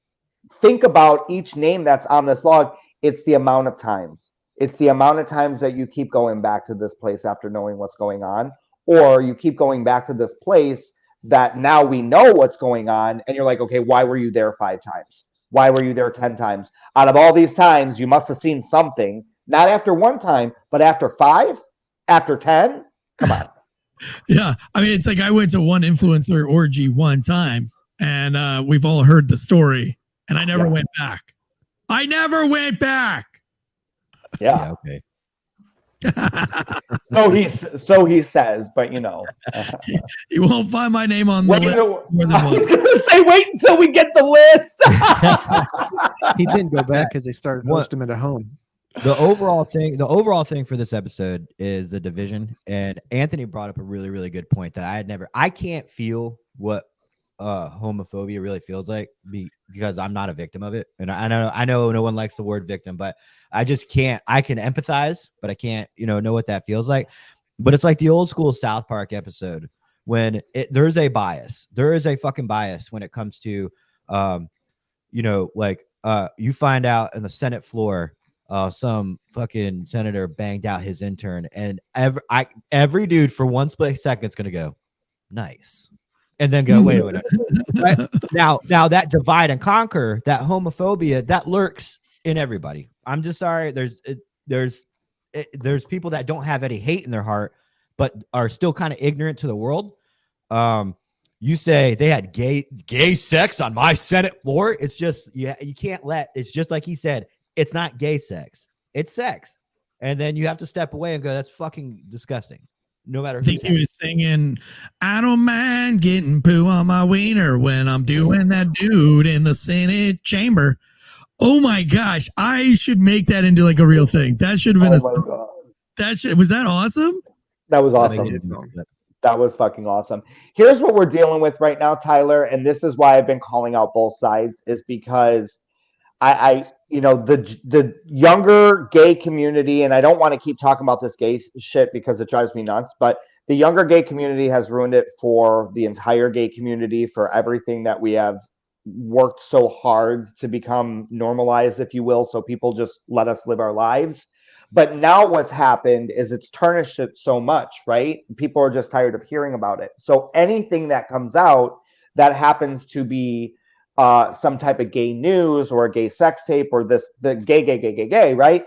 think about each name that's on this log. It's the amount of times. It's the amount of times that you keep going back to this place after knowing what's going on, or you keep going back to this place that now we know what's going on, and you're like, okay, why were you there 5 times? Why were you there 10 times? Out of all these times, you must have seen something, not after 1 time, but after 5, after 10. Come on. Yeah. I mean, it's like I went to one influencer orgy one time, and we've all heard the story, and I never went back. I never went back. Yeah. Okay. So he says, but you won't find my name on the list. I was gonna say, wait until we get the list. He didn't go back because they started hosting him at home. The overall thing for this episode is the division. And Anthony brought up a really, really good point that I can't feel what homophobia really feels like because I'm not a victim of it. And I know no one likes the word victim, but I just can't. I can empathize, but I can't, know what that feels like. But it's like the old school South Park episode when there's a bias. There is a fucking bias when it comes to, you find out in the Senate floor, some fucking senator banged out his intern, and every dude for 1 split second is gonna go, nice. and then go, wait a minute. Right? Now that divide and conquer, that homophobia, that lurks in everybody. I'm just sorry. There's people that don't have any hate in their heart, but are still kind of ignorant to the world. You say they had gay sex on my Senate floor. It's just, you can't it's just like he said, it's not gay sex. It's sex. And then you have to step away and go, that's fucking disgusting. No matter. I think he was singing, I don't mind getting poo on my wiener when I'm doing that dude in the Senate chamber. Oh my gosh. I should make that into like a real thing. That should have been was that awesome? That was awesome. That was fucking awesome. Here's what we're dealing with right now, Tyler, and this is why I've been calling out both sides, is because I the younger gay community, and I don't want to keep talking about this gay shit because it drives me nuts, but the younger gay community has ruined it for the entire gay community, for everything that we have worked so hard to become normalized, if you will, so people just let us live our lives. But now what's happened is it's tarnished it so much, right? People are just tired of hearing about it. So anything that comes out that happens to be some type of gay news or a gay sex tape or the gay, right?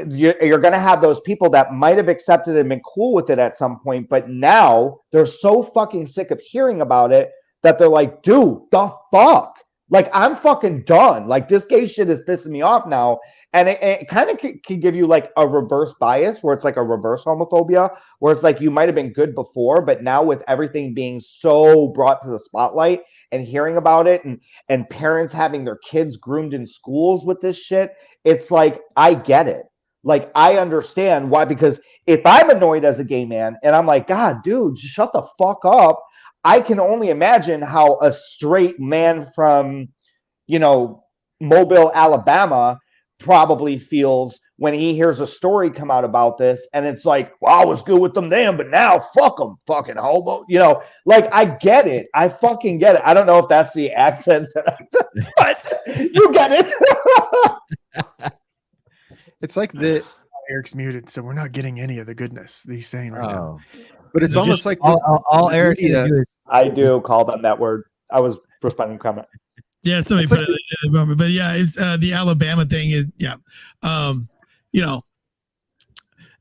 You're going to have those people that might have accepted it and been cool with it at some point, but now they're so fucking sick of hearing about it that they're like, dude, the fuck? Like, I'm fucking done. Like, this gay shit is pissing me off now. And it kind of can give you like a reverse bias, where it's like a reverse homophobia, where it's like you might have been good before, but now with everything being so brought to the spotlight and hearing about it, and parents having their kids groomed in schools with this shit, it's like, I get it. Like, I understand why, because if I'm annoyed as a gay man and I'm like, God, dude, just shut the fuck up, I can only imagine how a straight man from, Mobile, Alabama probably feels when he hears a story come out about this, and it's like, well, I was good with them then, but now fuck them, fucking homo. Like, I get it. I fucking get it. I don't know if that's the accent but you get it. It's like Eric's muted, so we're not getting any of the goodness that he's saying right now. But it's almost like all Eric is. I do call them that word. I was responding to comment. Yeah, somebody put it in the moment, but yeah, it's the Alabama thing is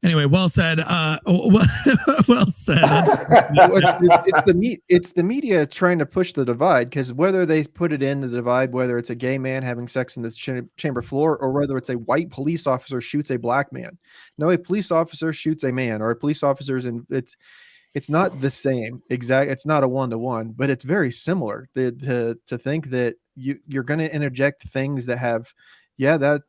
Anyway, well said. Well said. It's the media trying to push the divide, because whether they put it in the divide, whether it's a gay man having sex in the chamber floor, or whether it's a white police officer shoots a black man. No, a police officer shoots a man, or a police officer's in it's not the same exact. It's not a 1-to-1, but it's very similar. To think that you're going to interject things that have,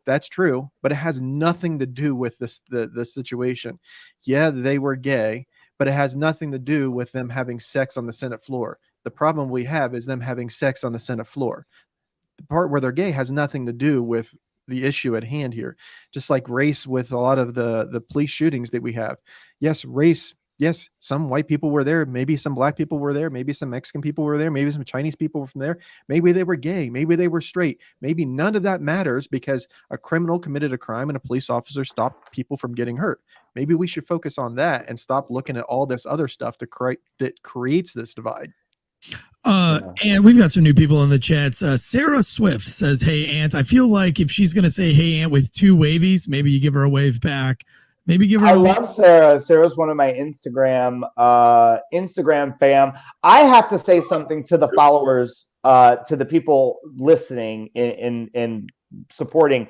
that's true, but it has nothing to do with the situation. Yeah, they were gay, but it has nothing to do with them having sex on the Senate floor. The problem we have is them having sex on the Senate floor. The part where they're gay has nothing to do with the issue at hand here. Just like race with a lot of the police shootings that we have. Yes, race. Yes, some white people were there. Maybe some black people were there. Maybe some Mexican people were there. Maybe some Chinese people were from there. Maybe they were gay. Maybe they were straight. Maybe none of that matters, because a criminal committed a crime and a police officer stopped people from getting hurt. Maybe we should focus on that and stop looking at all this other stuff that creates this divide. And we've got some new people in the chats. Sarah Swift says, "Hey, Ant, I feel like if she's going to say, hey, Ant, with 2 wavies, maybe you give her a wave back. Maybe give her. I love Sarah. Sarah's one of my Instagram fam. I have to say something to the followers, to the people listening in supporting.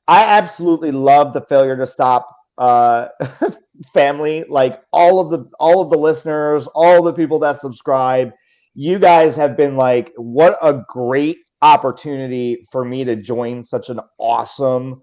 I absolutely love the Failure to Stop family. Like, all of the listeners, all the people that subscribe. You guys have been like, what a great opportunity for me to join such an awesome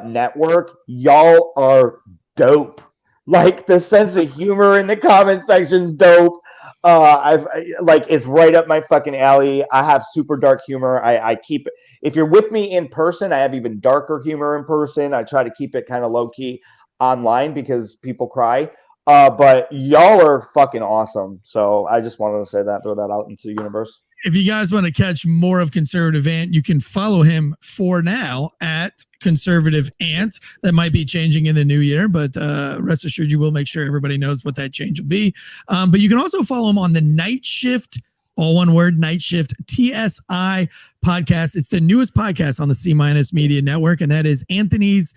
network. Y'all are dope. Like, the sense of humor in the comment section, dope. It's right up my fucking alley. I have super dark humor. I keep it. If you're with me in person, I have even darker humor in person. I try to keep it kind of low key online because people cry. But y'all are fucking awesome. So I just wanted to say that, throw that out into the universe. If you guys want to catch more of Conservative Ant, you can follow him for now at Conservative Ant. That might be changing in the new year, but rest assured you will make sure everybody knows what that change will be. But you can also follow him on the Night Shift all one word, Night Shift TSI podcast. It's the newest podcast on the C- Media Network, and that is Anthony's.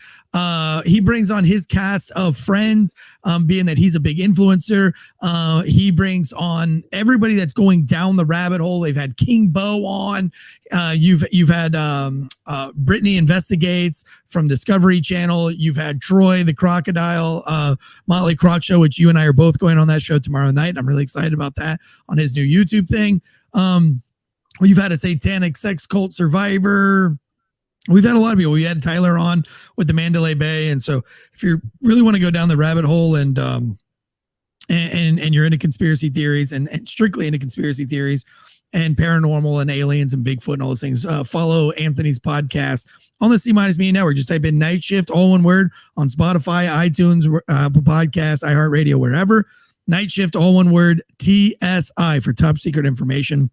He brings on his cast of friends, being that he's a big influencer. He brings on everybody that's going down the rabbit hole. They've had King Bo on. You've had Brittany Investigates from Discovery Channel. You've had Troy the Crocodile, Motley Croc Show, which you and I are both going on that show tomorrow night. I'm really excited about that on his new YouTube thing. You've had a satanic sex cult survivor. We've had a lot of people. We had Tyler on with the Mandalay Bay, and so if you really want to go down the rabbit hole and you're into conspiracy theories and strictly into conspiracy theories and paranormal and aliens and Bigfoot and all those things, follow Anthony's podcast on the C- Media Network. Just type in Night Shift, all one word, on Spotify, iTunes, Apple Podcasts, iHeartRadio, wherever. Night Shift, all one word, TSI for top secret information.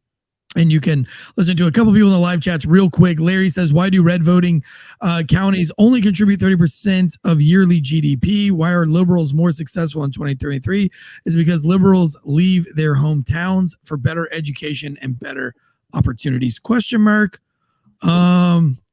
And you can listen to a couple people in the live chats real quick. Larry says, why do red voting counties only contribute 30% of yearly GDP? Why are liberals more successful in 2023? Is because liberals leave their hometowns for better education and better opportunities? Question mark.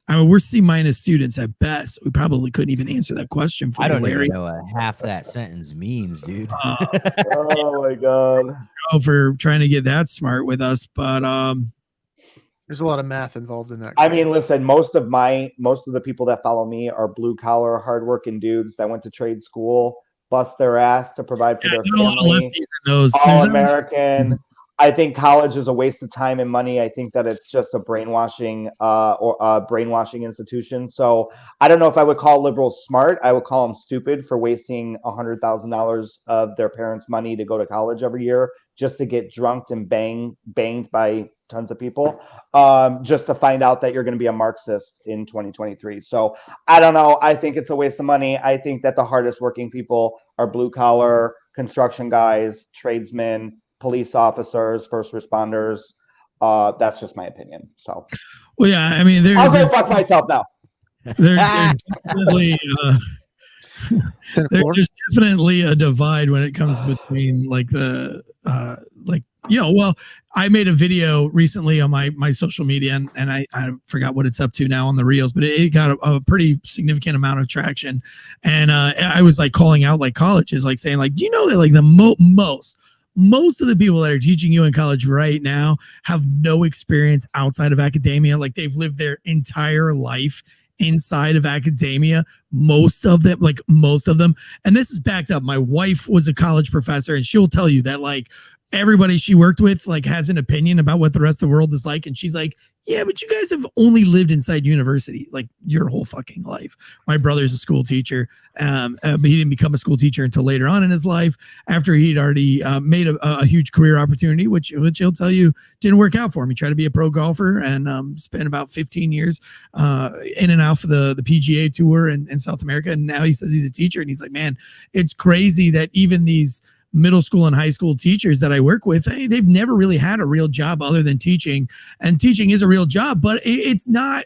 I mean, we're C- students at best. We probably couldn't even answer that question for I don't Larry. even know what half that sentence means, dude. Oh my God. For trying to get that smart with us, but There's a lot of math involved in that. I mean, listen, most of the people that follow me are blue collar, hardworking dudes that went to trade school, bust their ass to provide for their family. All American. I think college is a waste of time and money. I think that it's just a brainwashing institution. So I don't know if I would call liberals smart. I would call them stupid for wasting $100,000 of their parents' money to go to college every year just to get drunked and banged by tons of people, just to find out that you're going to be a Marxist in 2023. So I don't know. I think it's a waste of money. I think that the hardest working people are blue collar, construction guys, tradesmen, police officers, first responders. That's just my opinion. So, well, yeah, I mean, I'll go fuck myself now. There's definitely there's definitely a divide when it comes between like the well, I made a video recently on my social media and I forgot what it's up to now on the reels, but it got a pretty significant amount of traction. And I was like calling out like colleges, like saying like, do you know that like the most of the people that are teaching you in college right now have no experience outside of academia. Like they've lived their entire life inside of academia. Most of them. And this is backed up. My wife was a college professor and she'll tell you that like everybody she worked with like has an opinion about what the rest of the world is like. And she's like, yeah, but you guys have only lived inside university like your whole fucking life. My brother's a school teacher, but he didn't become a school teacher until later on in his life after he'd already made a huge career opportunity, which he'll tell you didn't work out for him. He tried to be a pro golfer and spent about 15 years in and out for the PGA Tour in South America. And now he says he's a teacher. And he's like, man, it's crazy that even these middle school and high school teachers that I work with, they've never really had a real job other than teaching, and teaching is a real job, but it's not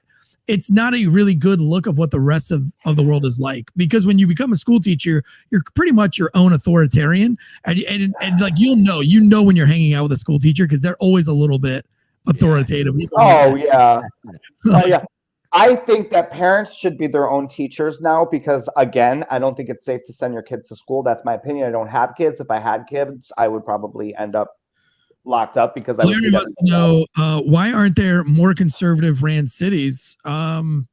a really good look of what the rest of the world is like, because when you become a school teacher, you're pretty much your own authoritarian, and like you know when you're hanging out with a school teacher because they're always a little bit authoritative. Oh yeah. Yeah. I think that parents should be their own teachers now because, again, I don't think it's safe to send your kids to school. That's my opinion. I don't have kids. If I had kids, I would probably end up locked up because I would. Larry wants to know why aren't there more conservative ran cities? Well,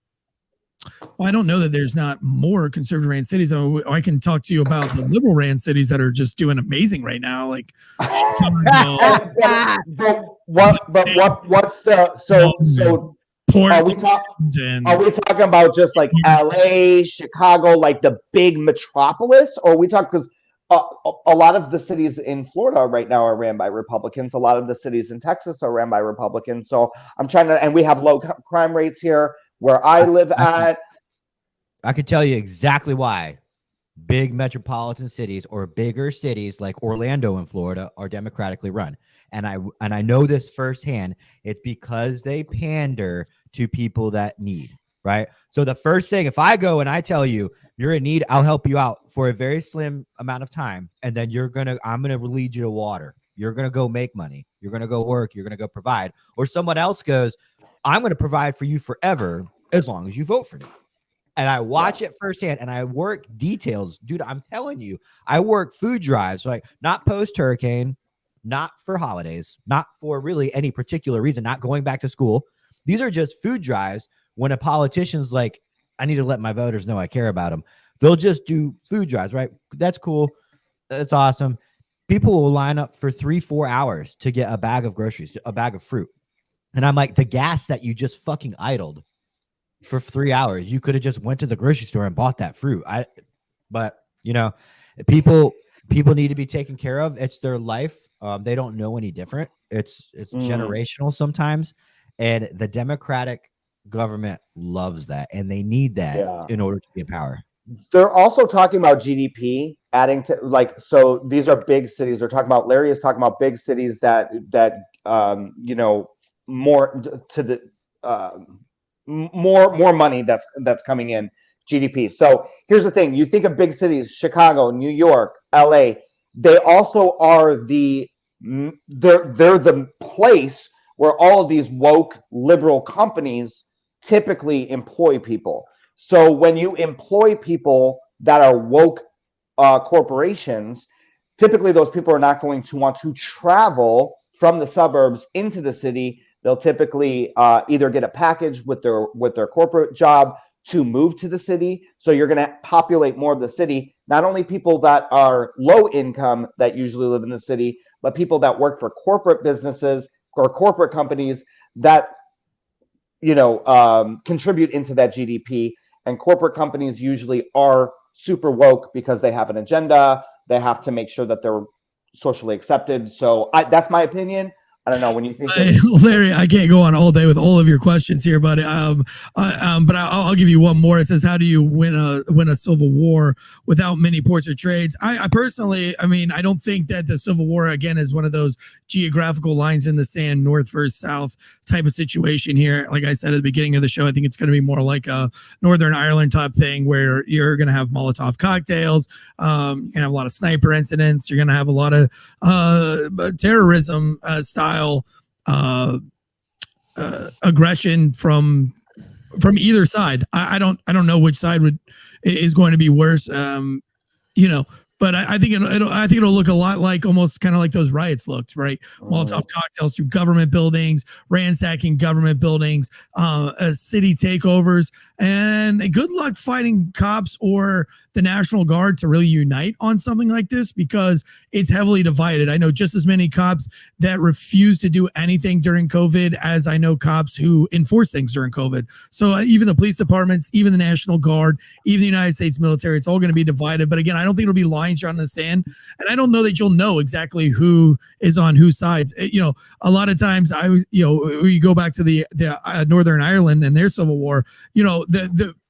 I don't know that there's not more conservative ran cities. I can talk to you about the liberal ran cities that are just doing amazing right now. Like, what's the Are we talking about just like LA, Chicago, like the big metropolis, or are we talking because a lot of the cities in Florida right now are ran by Republicans. A lot of the cities in Texas are ran by Republicans. So I'm trying to, and we have low crime rates here where I live at. I could tell you exactly why big metropolitan cities or bigger cities like Orlando in Florida are democratically run. And I know this firsthand. It's because they pander to people that need, right? So the first thing, if I go and I tell you you're in need, I'll help you out for a very slim amount of time. And then I'm going to lead you to water. You're going to go make money. You're going to go work. You're going to go provide. Or someone else goes, I'm going to provide for you forever as long as you vote for me. And I watch it firsthand, and I work details. Dude, I'm telling you, I work food drives, like not post-hurricane, not for holidays, not for really any particular reason, not going back to school. These are just food drives when a politician's like, I need to let my voters know I care about them. They'll just do food drives, right? That's cool. That's awesome. People will line up for 3-4 hours to get a bag of groceries, a bag of fruit. And I'm like, the gas that you just fucking idled for 3 hours, you could have just went to the grocery store and bought that fruit. But you know, people need to be taken care of. It's their life. They don't know any different. It's generational sometimes, and the Democratic government loves that, and they need that in order to be in power. They're also talking about GDP adding to, like, so these are big cities. They're talking about, Larry is talking about big cities that you know, more to the more money that's coming in GDP. So here's the thing: you think of big cities, Chicago, New York, LA. They also are they're the place where all of these woke liberal companies typically employ people. So when you employ people that are woke corporations, typically those people are not going to want to travel from the suburbs into the city. They'll typically either get a package with their corporate job to move to the city. So you're going to populate more of the city. Not only people that are low income that usually live in the city, but people that work for corporate businesses or corporate companies that, you know, contribute into that GDP. And corporate companies usually are super woke because they have an agenda. They have to make sure that they're socially accepted. So that's my opinion. I don't know when you think Larry, I can't go on all day with all of your questions here, but I'll give you one more. It says, how do you win a civil war without many ports or trades? I personally, I mean, I don't think that the Civil War, again, is one of those geographical lines in the sand, north versus south type of situation here. Like I said at the beginning of the show, I think it's going to be more like a Northern Ireland type thing where you're going to have Molotov cocktails. You're going to have a lot of sniper incidents. You're going to have a lot of terrorism style aggression from either side. I don't know which side is going to be worse. You know, but I think it'll look a lot like, almost kind of like those riots looked, right? Molotov cocktails through government buildings, ransacking government buildings, city takeovers, and good luck fighting cops or the National Guard to really unite on something like this, because it's heavily divided. I know just as many cops that refuse to do anything during COVID as I know cops who enforce things during COVID. So even the police departments, even the National Guard, even the United States military, it's all going to be divided. But again, I don't think it'll be lines drawn in the sand. And I don't know that you'll know exactly who is on whose sides. You know, a lot of times you go back to the Northern Ireland and their Civil War, you know,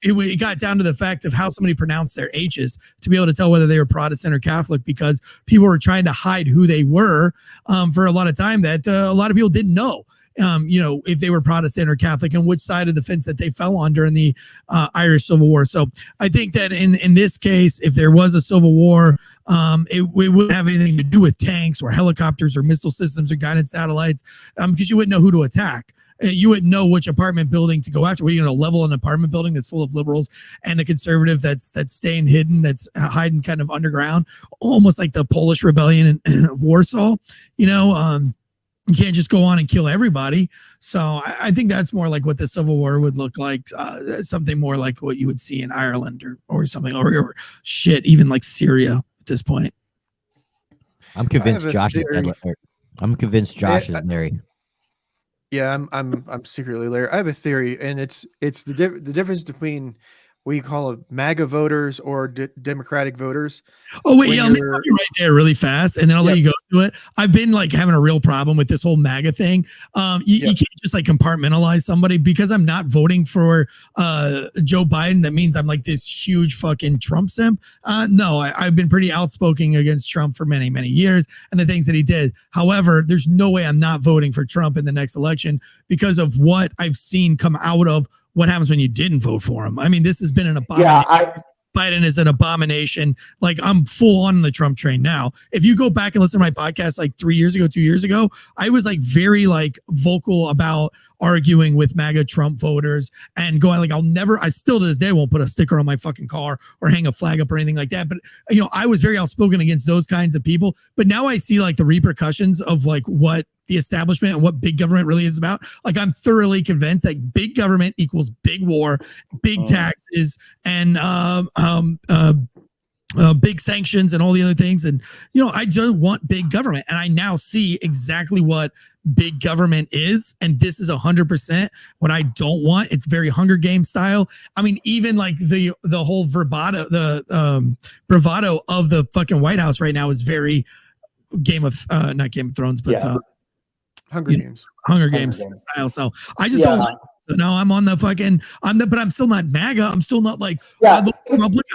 it got down to the fact of how somebody pronounced their H's to be able to tell whether they were Protestant or Catholic, because people were trying to hide who they were for a lot of time, that a lot of people didn't know, you know, if they were Protestant or Catholic and which side of the fence that they fell on during the Irish Civil War. So I think that in this case, if there was a civil war, it wouldn't have anything to do with tanks or helicopters or missile systems or guided satellites, because you wouldn't know who to attack. You wouldn't know which apartment building to go after. Were you going to level an apartment building that's full of liberals and the conservative that's staying hidden, that's hiding kind of underground, almost like the Polish rebellion in Warsaw? You know, you can't just go on and kill everybody. So I think that's more like what the Civil War would look like, something more like what you would see in Ireland or something, or shit, even like Syria at this point. I'm convinced Josh is is Larry. Yeah, I'm secretly Larry. I have a theory, and it's the difference between what you call a MAGA voters or Democratic voters. Oh wait, let me stop you right there really fast, and then I'll let you go to it. I've been like having a real problem with this whole MAGA thing. You can't just like compartmentalize somebody. Because I'm not voting for Joe Biden, that means I'm like this huge fucking Trump simp. No, I've been pretty outspoken against Trump for many, many years and the things that he did. However, there's no way I'm not voting for Trump in the next election because of what I've seen come out of what happens when you didn't vote for him. I mean, this has been an abomination. Biden is an abomination. Like, I'm full on the Trump train now. If you go back and listen to my podcast like 3 years ago, 2 years ago, I was like very like vocal about arguing with MAGA Trump voters and going like, I still to this day won't put a sticker on my fucking car or hang a flag up or anything like that. But, you know, I was very outspoken against those kinds of people. But now I see like the repercussions of like what the establishment and what big government really is about. Like, I'm thoroughly convinced that big government equals big war, big taxes, and big sanctions and all the other things. And, you know, I don't want big government. And I now see exactly what big government is. And this is 100% what I don't want. It's very Hunger Games style. I mean, even like the whole bravado of the fucking White House right now is very not Game of Thrones, but Hunger Games style. So I just don't like it. So now I'm on the fucking, but I'm still not MAGA. I'm still not like, I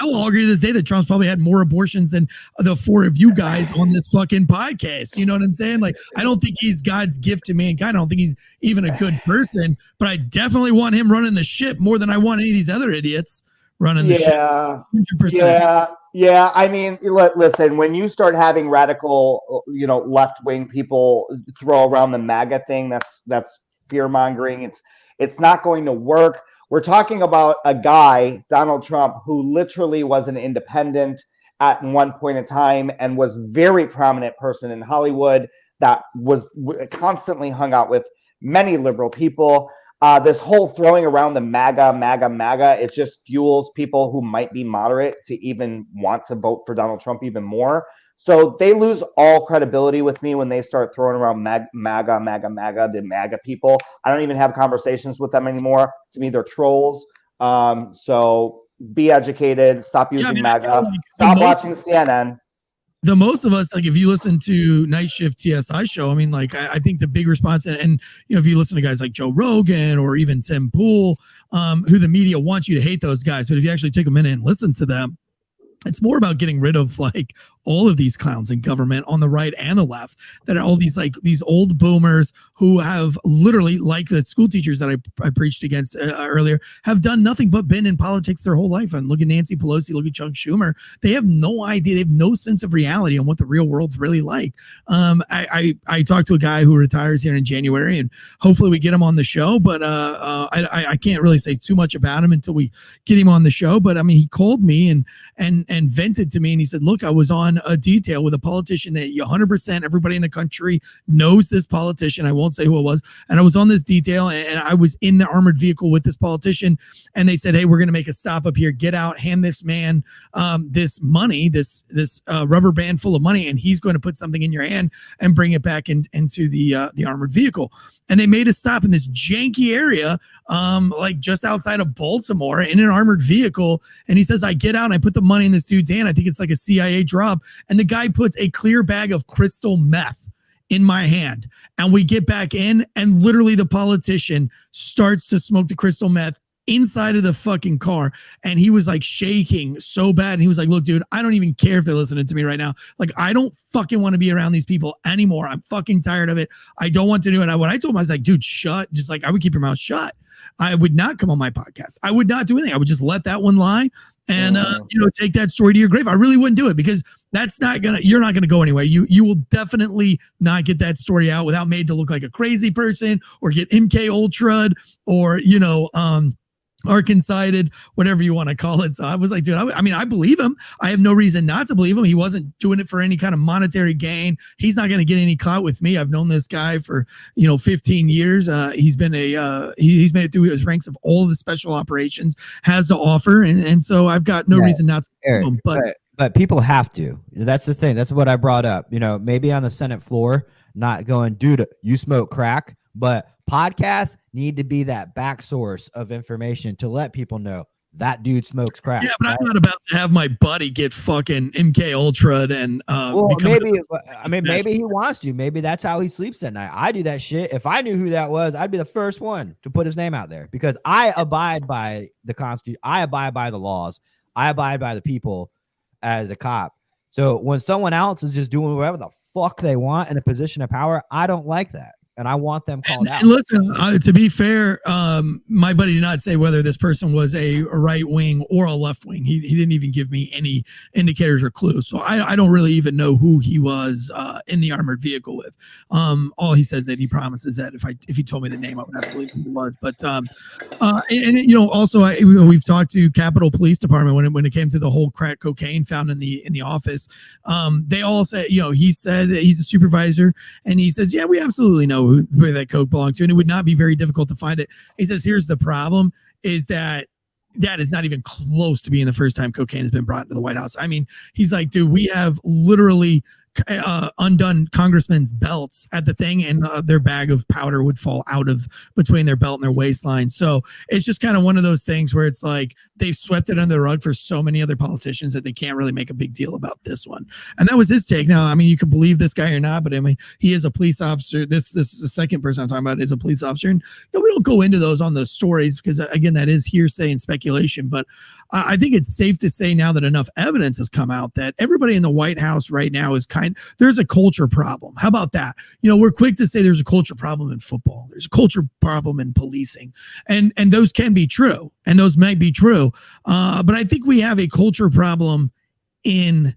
will argue to this day that Trump's probably had more abortions than the four of you guys on this fucking podcast. You know what I'm saying? Like, I don't think he's God's gift to mankind. I don't think he's even a good person, but I definitely want him running the ship more than I want any of these other idiots running the ship. 100%. Yeah. I mean, listen, when you start having radical, you know, left-wing people throw around the MAGA thing, that's fear-mongering. It's not going to work. We're talking about a guy, Donald Trump, who literally was an independent at one point in time and was very prominent person in Hollywood that was constantly hung out with many liberal people. This whole throwing around the MAGA, it just fuels people who might be moderate to even want to vote for Donald Trump even more. So they lose all credibility with me when they start throwing around MAGA, the MAGA people. I don't even have conversations with them anymore. To me, they're trolls. So be educated. Stop using MAGA. Like stop watching CNN. The most of us, like, if you listen to Night Shift TSI show, I mean, like, I think the big response, and you know, if you listen to guys like Joe Rogan or even Tim Pool, who the media wants you to hate those guys, but if you actually take a minute and listen to them, it's more about getting rid of like all of these clowns in government on the right and the left, that are all these like these old boomers who have literally, like the school teachers that I preached against earlier, have done nothing but been in politics their whole life. And look at Nancy Pelosi, look at Chuck Schumer. They have no idea. They have no sense of reality on what the real world's really like. I talked to a guy who retires here in January, and hopefully we get him on the show. But I can't really say too much about him until we get him on the show. But I mean, he called me and vented to me, and he said, look, I was on a detail with a politician that 100% everybody in the country knows this politician. I won't say who it was. And I was on this detail, and I was in the armored vehicle with this politician, and they said, hey, we're going to make a stop up here. Get out, hand this man this money, this rubber band full of money, and he's going to put something in your hand and bring it back into the armored vehicle. And they made a stop in this janky area, like just outside of Baltimore, in an armored vehicle. And he says, I get out and I put the money in this dude's hand. I think it's like a CIA drop. And the guy puts a clear bag of crystal meth in my hand. And we get back in, and literally the politician starts to smoke the crystal meth inside of the fucking car. And he was like shaking so bad. And he was like, look, dude, I don't even care if they're listening to me right now. Like, I don't fucking want to be around these people anymore. I'm fucking tired of it. I don't want to do it. What I told him, I was like, dude, shut. Just like, I would keep your mouth shut. I would not come on my podcast. I would not do anything. I would just let that one lie and, take that story to your grave. I really wouldn't do it, because you're not going to go anywhere. You will definitely not get that story out without made to look like a crazy person, or get MK Ultra'd, or, Arkansas-ed, whatever you want to call it. So I was like, dude, I believe him. I have no reason not to believe him. He wasn't doing it for any kind of monetary gain. He's not going to get any clout with me. I've known this guy for 15 years. He's been he's made it through his ranks of all of the special operations has to offer, and so I've got no reason not to believe him. But people have to. That's the thing. That's what I brought up. Maybe on the Senate floor, not going, dude, you smoke crack, but podcasts need to be that back source of information to let people know that dude smokes crack. Yeah, but right? I'm not about to have my buddy get fucking MK Ultra and maybe he wants to. Maybe that's how he sleeps at night. I do that shit. If I knew who that was, I'd be the first one to put his name out there, because I abide by the Constitution. I abide by the laws. I abide by the people as a cop. So when someone else is just doing whatever the fuck they want in a position of power, I don't like that. and I want them called out. And listen, to be fair, my buddy did not say whether this person was a right wing or a left wing. He didn't even give me any indicators or clues. So I don't really even know who he was in the armored vehicle with. All he says that he promises that if he told me the name, I would absolutely know who it was. But also we've talked to Capitol Police Department when it came to the whole crack cocaine found in the office. They all said, he said he's a supervisor, and he says, yeah, we absolutely know where that coke belonged to, and it would not be very difficult to find it. He says, here's the problem, is that is not even close to being the first time cocaine has been brought into the White House. I mean, he's like, dude, we have literally undone congressmen's belts at the thing, and their bag of powder would fall out of between their belt and their waistline. So it's just kind of one of those things where it's like they've swept it under the rug for so many other politicians that they can't really make a big deal about this one. And that was his take. Now, I mean, you can believe this guy or not, but I mean, he is a police officer. This is the second person I'm talking about is a police officer, and we don't go into those on the stories because again, that is hearsay and speculation. But I think it's safe to say now that enough evidence has come out that everybody in the White House right now is there's a culture problem. How about that? We're quick to say there's a culture problem in football. There's a culture problem in policing, and those can be true, and those might be true. But I think we have a culture problem in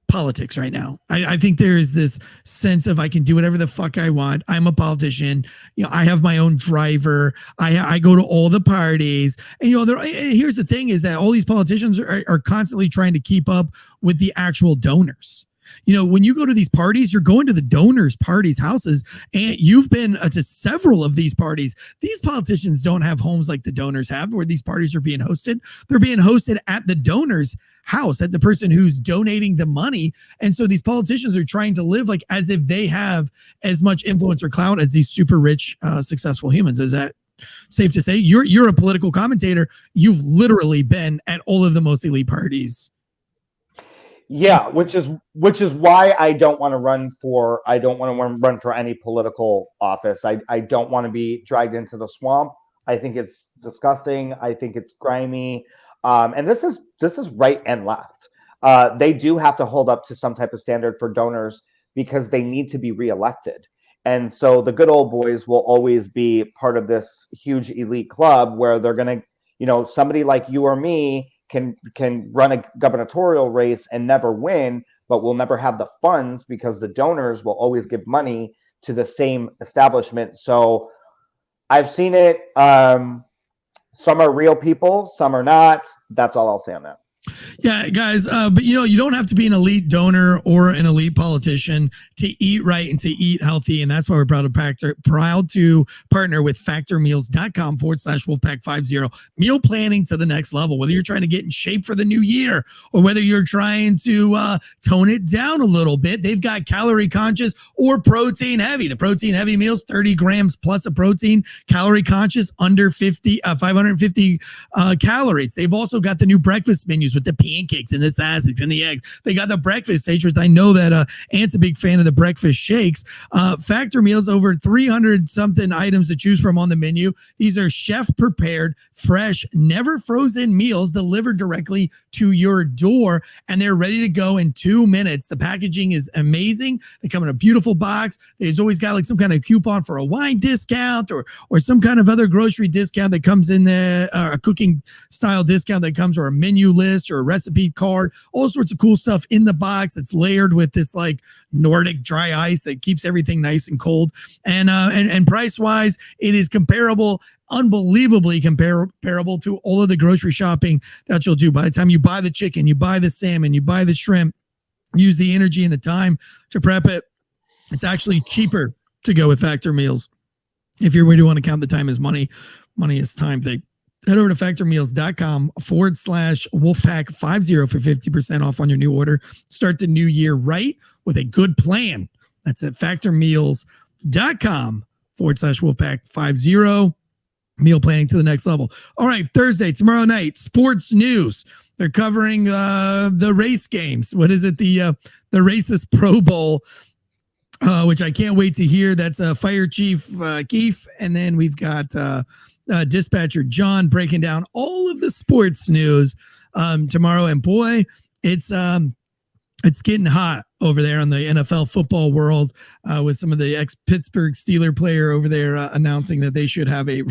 politics right now. I think there is this sense of I can do whatever the fuck I want. I'm a politician. I have my own driver. I go to all the parties. And here's the thing is that all these politicians are constantly trying to keep up with the actual donors. When you go to these parties, you're going to the donors' parties' houses, and you've been to several of these parties. These politicians don't have homes like the donors have where these parties are being hosted. They're being hosted at the donor's house, at the person who's donating the money. And so these politicians are trying to live like as if they have as much influence or clout as these super rich, successful humans. Is that safe to say? You're a political commentator. You've literally been at all of the most elite parties. Yeah, which is why I don't want to run for any political office. I don't want to be dragged into the swamp. I think it's disgusting. I think it's grimy. And this is right and left. They do have to hold up to some type of standard for donors because they need to be reelected. And so the good old boys will always be part of this huge elite club where they're going to, somebody like you or me can run a gubernatorial race and never win, but will never have the funds because the donors will always give money to the same establishment. So I've seen it. Some are real people, some are not. That's all I'll say on that. Yeah, guys, but you don't have to be an elite donor or an elite politician to eat right and to eat healthy. And that's why we're proud to partner with factormeals.com/Wolfpack50. Meal planning to the next level. Whether you're trying to get in shape for the new year or whether you're trying to tone it down a little bit, they've got calorie conscious or protein heavy. The protein heavy meals, 30 grams plus of protein, calorie conscious under 550 calories. They've also got the new breakfast menus with the pancakes and the sausage and the eggs. They got the breakfast stage, which I know that Ant's a big fan of the breakfast shakes. Factor Meals, over 300 something items to choose from on the menu. These are chef prepared, fresh, never frozen meals delivered directly to your door, and they're ready to go in 2 minutes. The packaging is amazing. They come in a beautiful box. There's always got like some kind of coupon for a wine discount or some kind of other grocery discount that comes in there, a cooking style discount that comes, or a menu list or a recipe card, all sorts of cool stuff in the box. It's layered with this like Nordic dry ice that keeps everything nice and cold. And price wise, it is comparable, unbelievably comparable to all of the grocery shopping that you'll do. By the time you buy the chicken, you buy the salmon, you buy the shrimp, use the energy and the time to prep it, it's actually cheaper to go with Factor Meals. If you really want to count the time as money is time thing. Head over to factormeals.com/Wolfpack50 for 50% off on your new order. Start the new year right with a good plan. That's at factormeals.com/Wolfpack50. Meal planning to the next level. All right, Thursday, tomorrow night, sports news. They're covering the race games. What is it? The racist Pro Bowl, which I can't wait to hear. That's Fire Chief Keefe, and then we've got Dispatcher John breaking down all of the sports news tomorrow. And boy, it's It's getting hot over there on the NFL football world with some of the ex-Pittsburgh Steeler player over there announcing that they should have a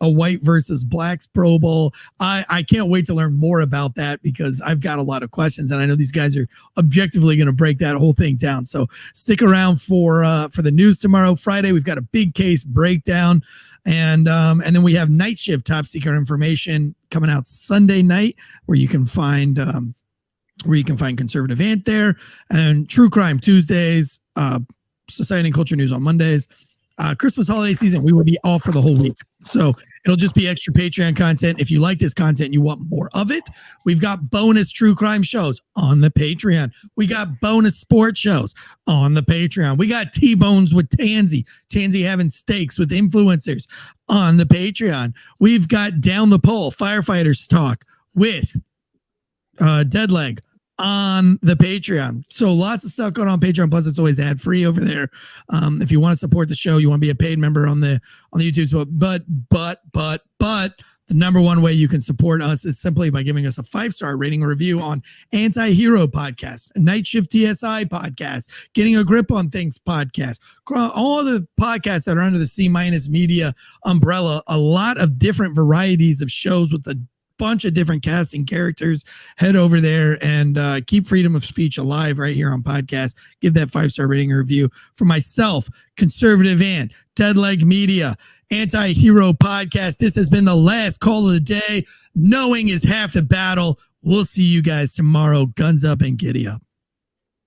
white versus blacks Pro Bowl. I can't wait to learn more about that because I've got a lot of questions, and I know these guys are objectively going to break that whole thing down. So stick around for the news tomorrow. Friday, we've got a big case breakdown, and then we have Night Shift top secret information coming out Sunday night where you can find Conservative Ant there, and True Crime Tuesdays, Society and Culture News on Mondays. Christmas holiday season, we will be off for the whole week. So it'll just be extra Patreon content. If you like this content and you want more of it, we've got bonus true crime shows on the Patreon. We got bonus sports shows on the Patreon. We got T-Bones with Tansey having steaks with influencers on the Patreon. We've got Down the Pole, Firefighters Talk with Dead Leg on the Patreon. So lots of stuff going on Patreon. Plus, it's always ad free over there. If you want to support the show, you want to be a paid member on the YouTube. But the number one way you can support us is simply by giving us a 5-star rating or review on Anti-Hero Podcast, Night Shift TSI Podcast, Getting a Grip on Things Podcast, all the podcasts that are under the C- Media umbrella. A lot of different varieties of shows with a bunch of different casting characters. Head over there and keep freedom of speech alive right here on podcast. Give that 5-star rating or review. For myself, Conservative Ant, Dead Leg Media, Anti-Hero Podcast, this has been the last call of the day. Knowing is half the battle. We'll see you guys tomorrow. Guns up and giddy up.